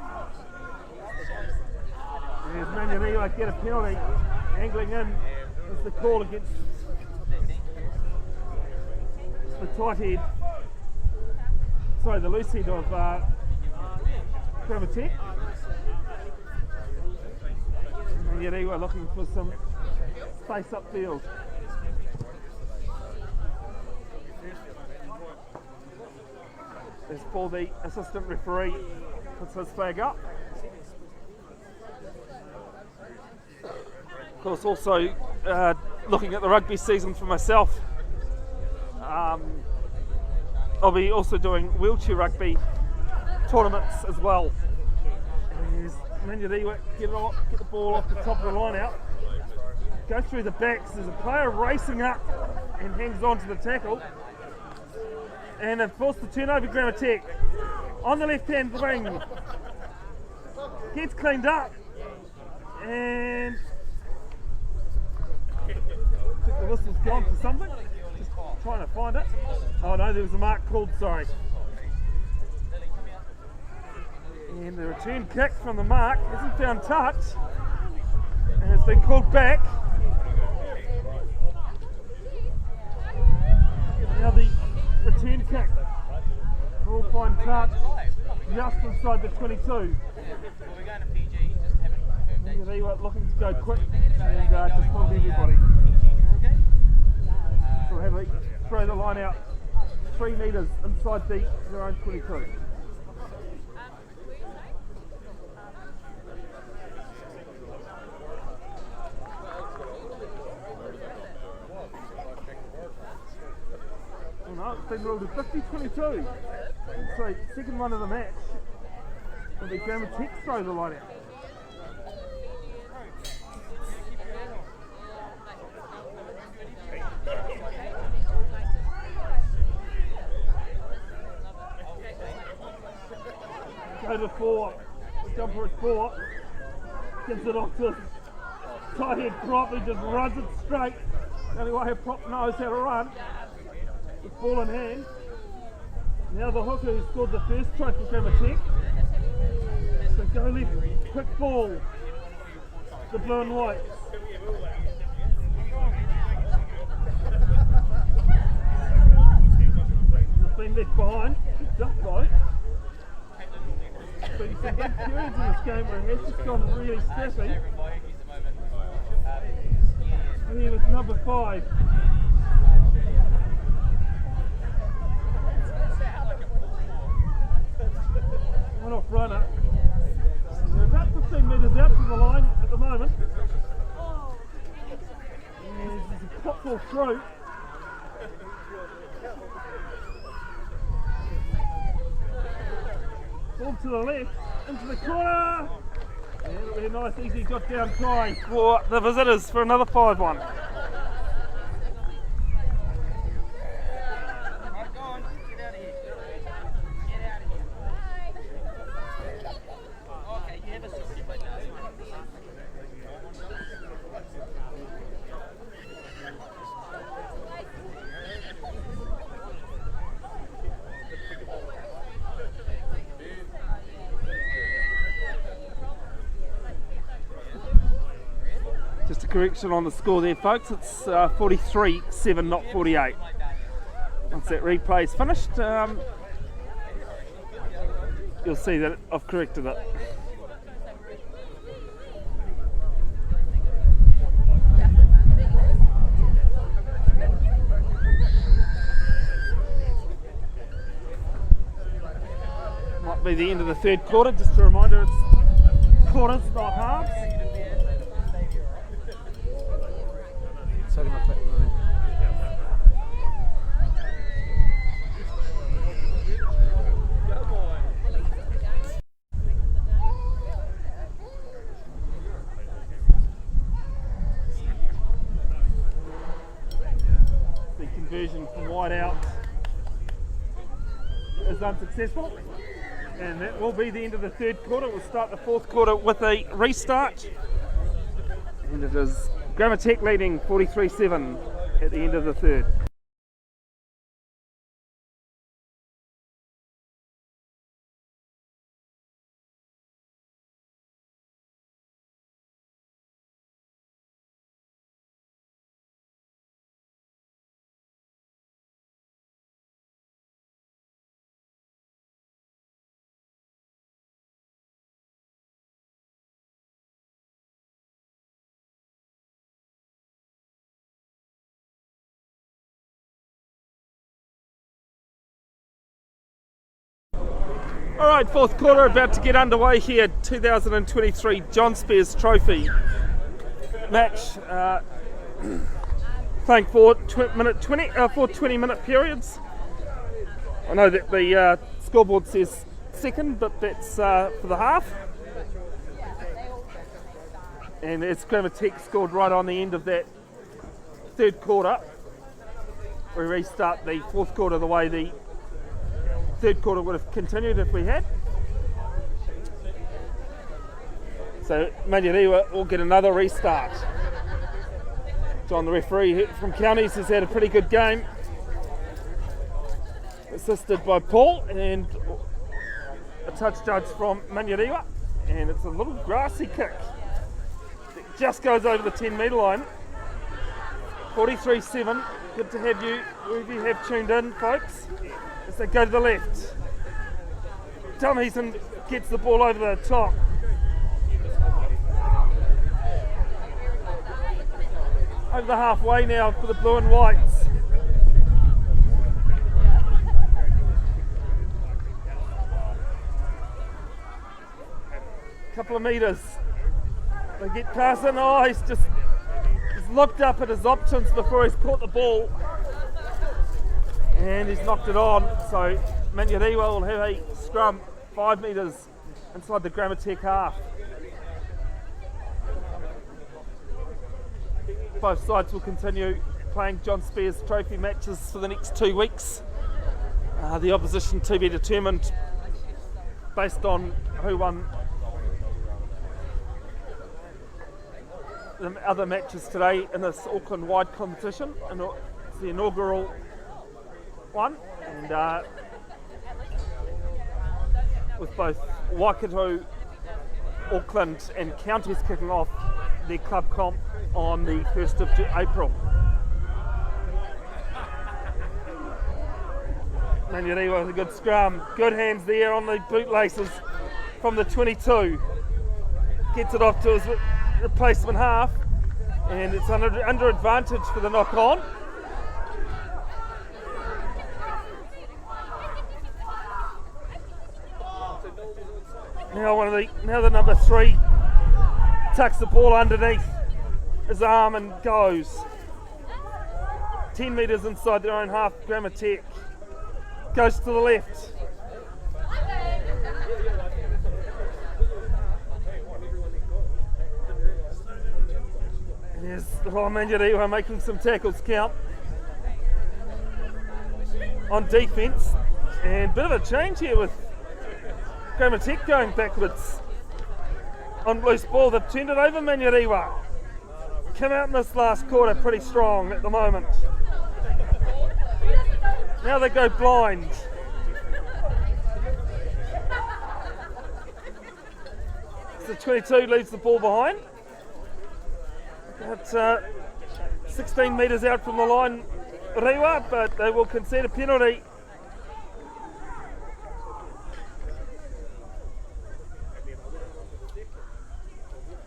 As Manurewa get a penalty, angling in is the call against the tight head, sorry, the loose head of TEC. Manurewa looking for some space upfield. As Paul, the assistant referee, puts his flag up. Of course, also looking at the rugby season for myself. I'll be also doing wheelchair rugby tournaments as well. As Manurewa get the ball off the top of the line out, go through the backs. There's a player racing up and hangs on to the tackle, and they've forced the turnover. TEC on the left hand wing gets cleaned up, and I think the whistle's gone for something. Trying to find it. Oh no, there was a mark called, sorry. And the return kick from the mark hasn't found touch and it's been called back. Now the return kick will find touch just inside the 22. Manurewa looking to go quick and just hold everybody. So we'll have a throw the line out 3 metres inside their own 22. been ruled a 50-22. So second one of the match. Will be Grammar Tech throw the line out. Go to 4. Jumper at 4. Gives it off to tight-head prop, who just runs it straight. The only way a prop knows how to run. The ball in hand. Now the hooker who scored the first try for Grammar Tech. So go left, quick ball. The blue and white. It's been left behind. It's up though. Been some big periods in this game where it has just gone really scrappy. And here with number 5. One off runner. They're about 15 metres out from the line at the moment. And there's a pop ball through. Ball to the left, into the corner. And it'll be a nice easy got down try for the visitors for another 5-1. Just a correction on the score there, folks. It's 43-7, not 48. Once that replay is finished, you'll see that I've corrected it. Might be the end of the third quarter. Just a reminder, it's quarters, not halves. The conversion from wide out is unsuccessful, and that will be the end of the third quarter. We'll start the fourth quarter with a restart, and it is Grammar Tech leading 43-7 at the end of the third. Alright, fourth quarter about to get underway here. 2023 John Spiers Trophy match. Playing for 20-minute periods. I know that the scoreboard says second, but that's for the half. And it's Grammar Tech scored right on the end of that third quarter. We restart the fourth quarter the way the third quarter would have continued if we had. So Manurewa will get another restart. John, the referee from Counties, has had a pretty good game, assisted by Paul, and a touch judge from Manurewa, and it's a little grassy kick. It just goes over the 10-metre line. 43-7. Good to have you, wherever you have tuned in, folks. As they go to the left. Jenkinson gets the ball over the top. Over the halfway now for the blue and whites. Couple of metres. They get past him. Oh, he's looked up at his options before he's caught the ball. And he's knocked it on, so Manurewa will have a scrum 5 metres inside the Commentator half. Both sides will continue playing John Spiers trophy matches for the next 2 weeks. The opposition to be determined based on who won the other matches today in this Auckland-wide competition, and it's the inaugural one, and with both Waikato, Auckland and counties kicking off their club comp on the 1st of April. Manurewa with a good scrum, good hands there on the bootlaces from the 22. Gets it off to his replacement half, and it's under advantage for the knock on. Now the number 3 tucks the ball underneath his arm and goes 10 metres inside their own half. Commentator goes to the left. And there's Manurewa making some tackles count on defence, and bit of a change here with Commentator going backwards on loose ball. They've turned it over. Manurewa come out in this last quarter pretty strong at the moment. Now they go blind. So 22 leaves the ball behind. About 16 metres out from the line, Rewa, but they will concede a penalty.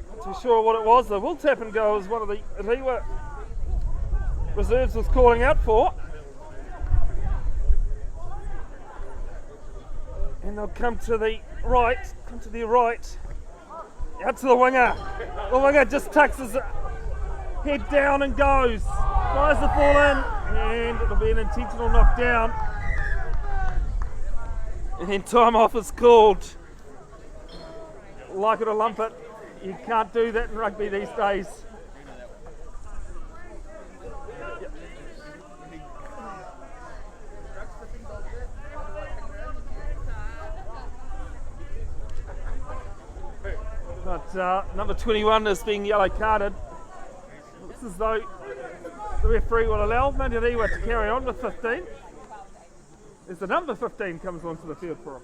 Not too sure what it was. The will tap and go as one of the Rewa reserves was calling out for. And they'll come to the right, out to the winger. The winger just tucks his head down and goes. Fires the ball in, and it'll be an intentional knockdown. And time off is called. Like it or lump it, you can't do that in rugby these days. But number 21 is being yellow carded. Looks as though the referee will allow Manurewa to carry on with 15. As the number 15 comes onto the field for him.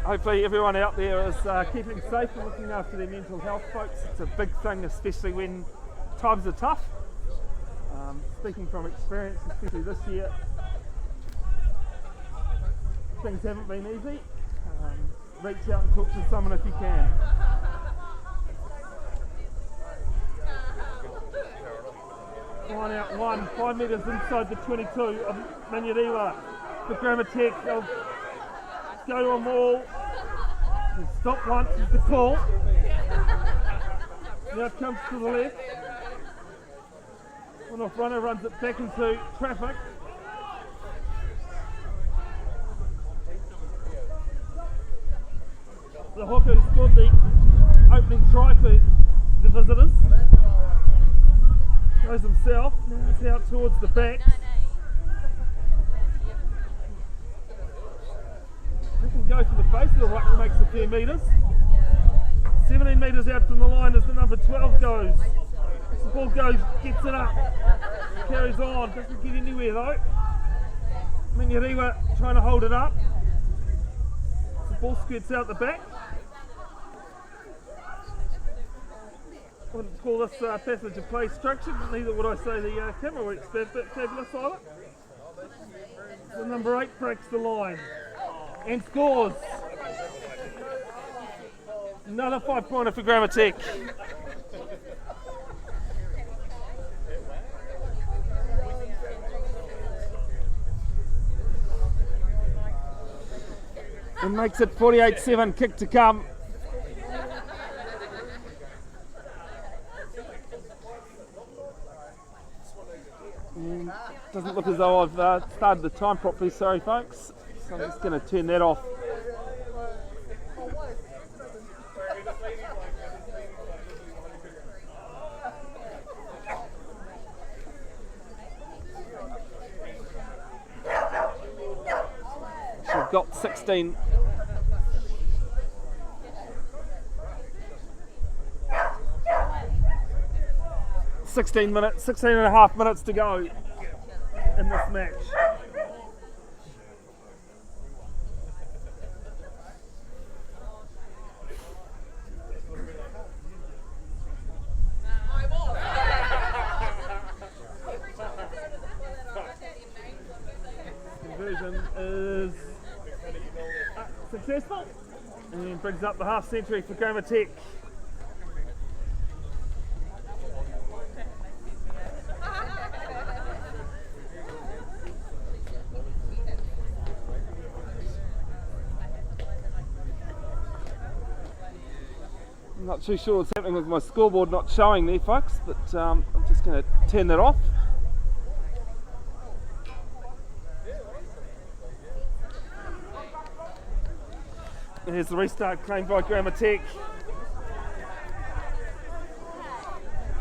Hopefully everyone out there is keeping safe and looking after their mental health, folks. It's a big thing, especially when times are tough. Speaking from experience, especially this year, things haven't been easy. Reach out and talk to someone if you can. Line out 1, 5 metres inside the 22 of Manurewa. The Commentator, they'll go to a maul. They'll stop once is the call. Now it comes to the left. One off runner runs it back into traffic. The hooker scored the opening try for the visitors. Goes himself, now it's out towards the backs. He can go to the base of the ruck, makes a few metres. 17 metres out from the line as the number 12 goes. The ball goes, gets it up, carries on, doesn't get anywhere though. Manurewa trying to hold it up. The ball skirts out the back. Wouldn't call this passage of play structured, neither would I say the camera works fabulous either. The number 8 breaks the line and scores. Another 5-pointer for Commentator. And makes it 48-7, kick to come. Doesn't look as though I've started the time properly, sorry folks. So I'm just going to turn that off. So we've got 16. Minutes, 16 and a half minutes to go in this match. Conversion is successful and brings up the half century for Grammar Tech. I'm not too sure what's happening with my scoreboard not showing there, folks, but I'm just going to turn that off. Here's the restart claimed by Grammar Tech.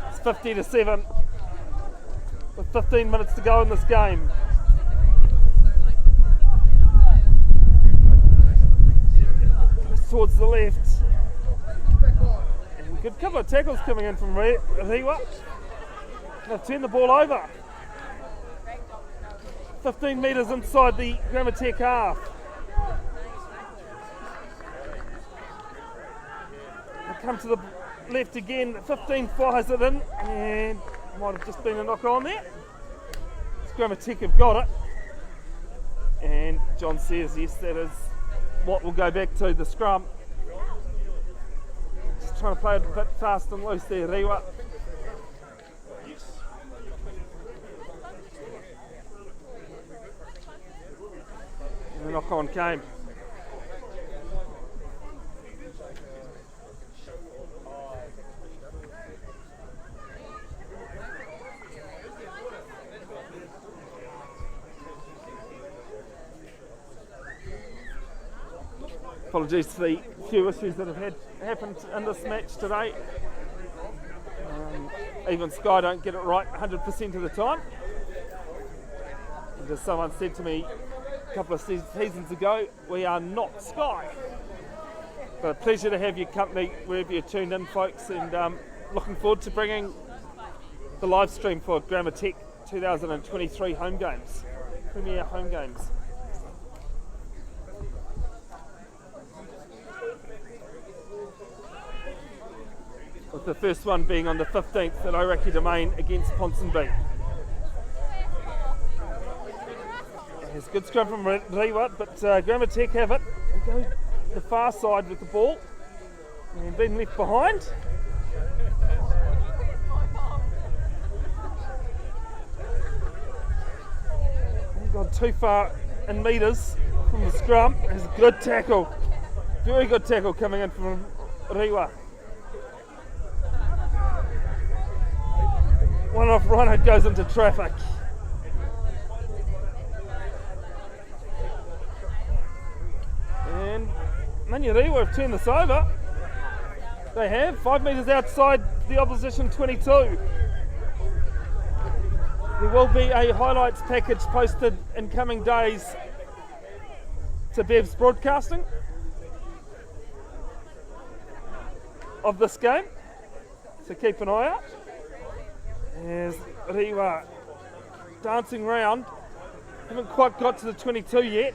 It's 50-7 with 15 minutes to go in this game. Towards the left. And good couple of tackles coming in from Rewa. They've turned the ball over. 15 metres inside the Grammar Tech half. They come to the left again. 15 fires it in, and might have just been a knock on there. Grammar Tech have got it. And John says, yes, that is what will go back to the scrum. Just trying to play it a bit fast and loose there, Rewa. And the knock on came. Apologies for the few issues that have happened in this match today. Even Sky don't get it right 100% of the time. And as someone said to me a couple of seasons ago, we are not Sky. But a pleasure to have your company wherever you're tuned in, folks, and looking forward to bringing the live stream for Grammar Tech 2023 home games, premier home games. With the first one being on the 15th at Oiraki Domain against Ponsonby. There's a good scrum from Rewa, but Grammar Tech have it. They go the far side with the ball and been left behind. They've gone too far in metres from the scrum. There's a good tackle, very good tackle coming in from Rewa. One off runner goes into traffic. And Manurewa have turned this over. They have, 5 metres outside the opposition 22. There will be a highlights package posted in coming days to Bev's broadcasting of this game, so keep an eye out. As Rewa dancing round, haven't quite got to the 22 yet.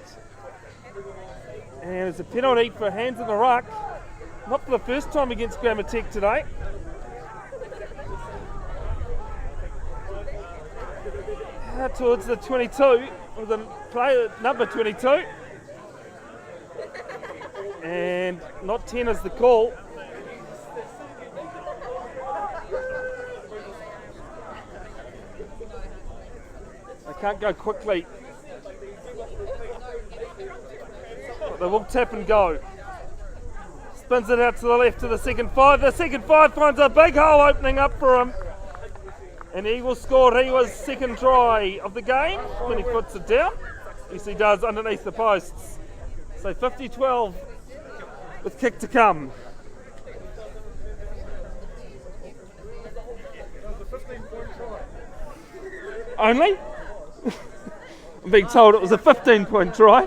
And it's a penalty for hands in the ruck. Not for the first time against Grammar Tech today. Towards the 22, with the player number 22. And not 10 is the call. Can't go quickly, but they will tap and go. Spins it out to the left to the second five. The second five finds a big hole opening up for him, And he will score Rewa's second try of the game when he puts it down. Yes, he does, underneath the posts. So 50-12 with kick to come. Only? I'm being told it was a 15-point try.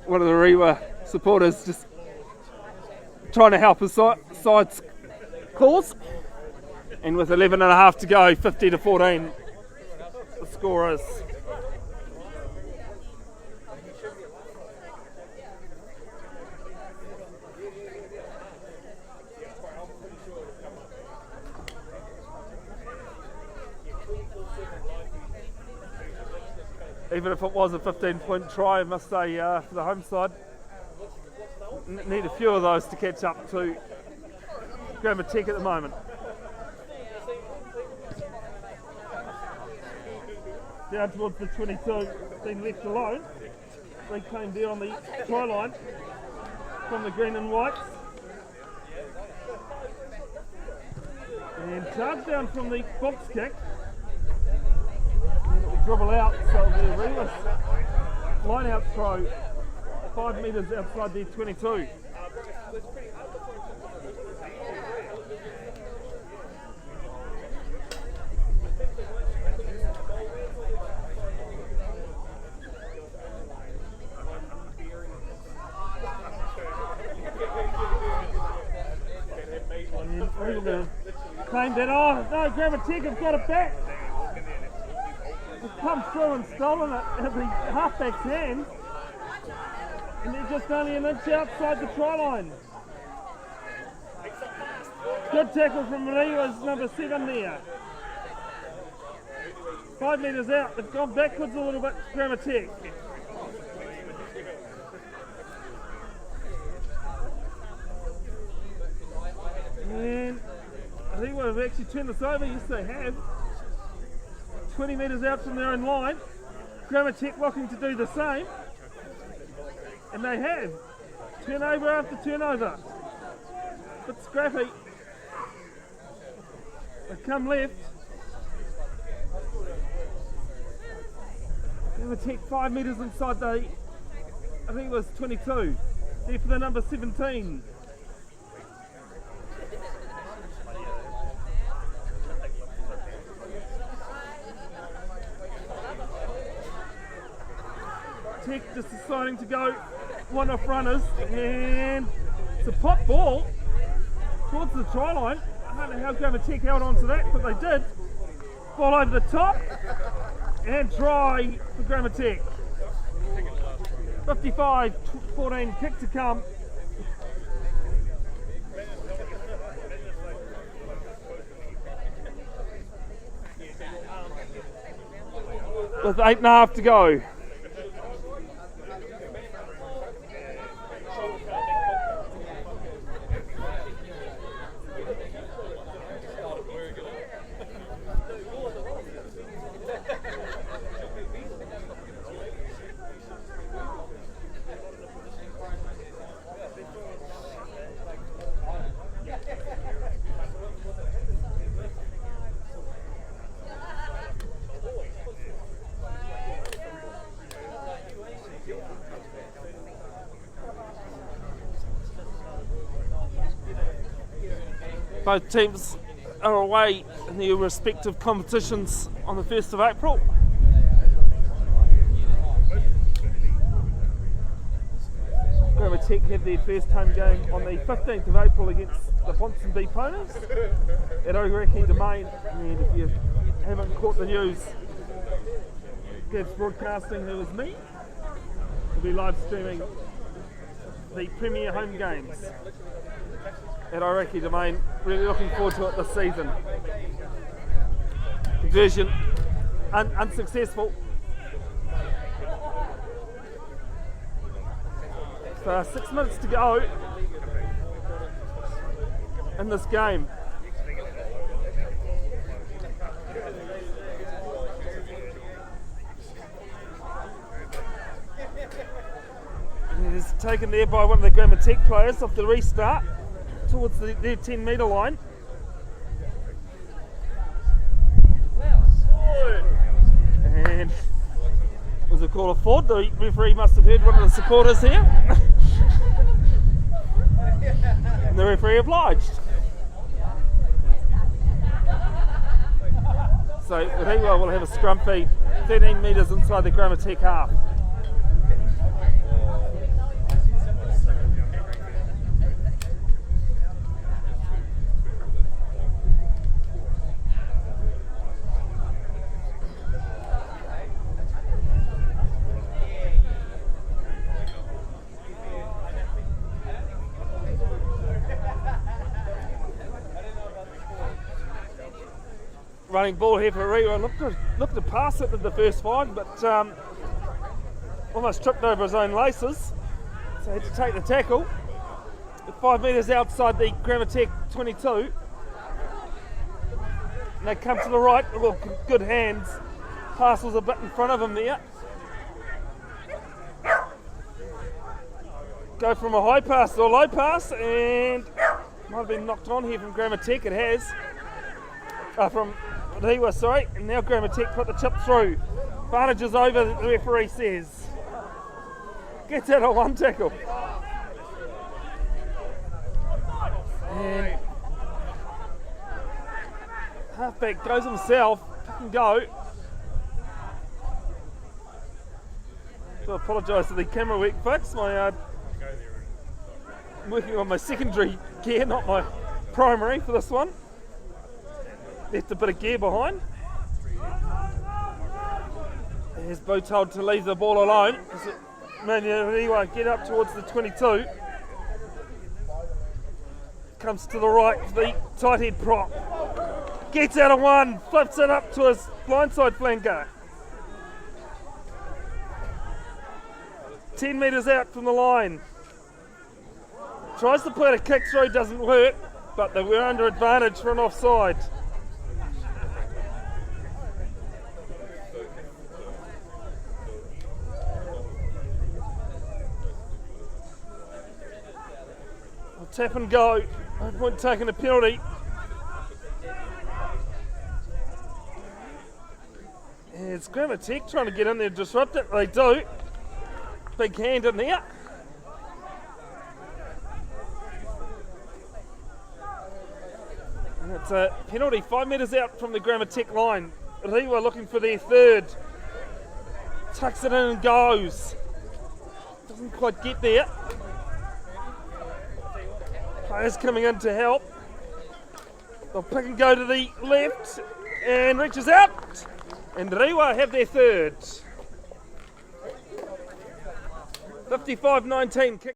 One of the Rewa supporters just trying to help his side's cause. And with 11 and a half to go, 50-14, the score is. Even if it was a 15-point try, I must say, for the home side, need a few of those to catch up to Grammar Tech at the moment. Down towards the 22, being left alone. They came there on the try line from the green and whites. And charge down from the box kick. And it will dribble out, so it'll be a Rewa line out throw 5 metres outside their 22. Claimed that, oh no, Grammar Tech have got it back. They've come through and stolen it at the halfback's hand. And they're just only an inch outside the try line. Good tackle from Manurewa's number 7 there. 5 metres out, they've gone backwards a little bit, Grammar Tech. And I think we've actually turned this over, yes they have. 20 metres out from their own line. Grammar Tech looking to do the same. And they have. Turnover after turnover. Bit scrappy. They come left. Grammar Tech 5 metres inside the, I think it was 22. There for the number 17. Tech just deciding to go one off runners, and it's a pop ball towards the try line. I don't know how Grammar Tech held on to that, but they did. Ball over the top and try for Grammar Tech. 55-14, kick to come. With 8.5 to go. Both teams are away in their respective competitions on the 1st of April. Grammar Tech have their first home game on the 15th of April against the Ponsonby Ponies at Aotearoa Domain. And if you haven't caught the news, Gav's Broadcasting, who is me, will be live streaming the premier home games at Aotearoa Domain. Really looking forward to it this season. Conversion unsuccessful. So 6 minutes to go in this game. is taken there by one of the Grammar Tech players off the restart towards their 10 metre line. And was it called a Ford? The referee must have heard one of the supporters here. And the referee obliged. So Manurewa will have a scrum feed 13 metres inside the Grammar Tech half. Running ball here for Rio. Looked to pass it in the first 5, but almost tripped over his own laces. So he had to take the tackle. 5 metres outside the Grammar Tech 22. And they come to the right. Well, good hands. Pass was a bit in front of him there. Go from a high pass to a low pass, and might have been knocked on here from Grammar Tech. It has. From Manurewa, sorry, and now Grammar Tech put the chip through. Advantage is over, the referee says. Gets out of one tackle. And halfback goes himself, pick and go. So I apologise to the camera work folks. I'm working on my secondary gear, not my primary for this one. Left a bit of gear behind. There's Bo told to leave the ball alone. Manurewa get up towards the 22. Comes to the right for the tight head prop. Gets out of one, flips it up to his blindside flanker. 10 metres out from the line. Tries to put a kick through, doesn't work, but they were under advantage for an offside. Tap and go. No point taking a penalty. And it's Grammar Tech trying to get in there and disrupt it. They do. Big hand in there. And it's a penalty 5 metres out from the Grammar Tech line. Manurewa looking for their third. Tucks it in and goes. Doesn't quite get there. Players coming in to help. They'll pick and go to the left and reaches out. And Manurewa have their third. 55-19 kick.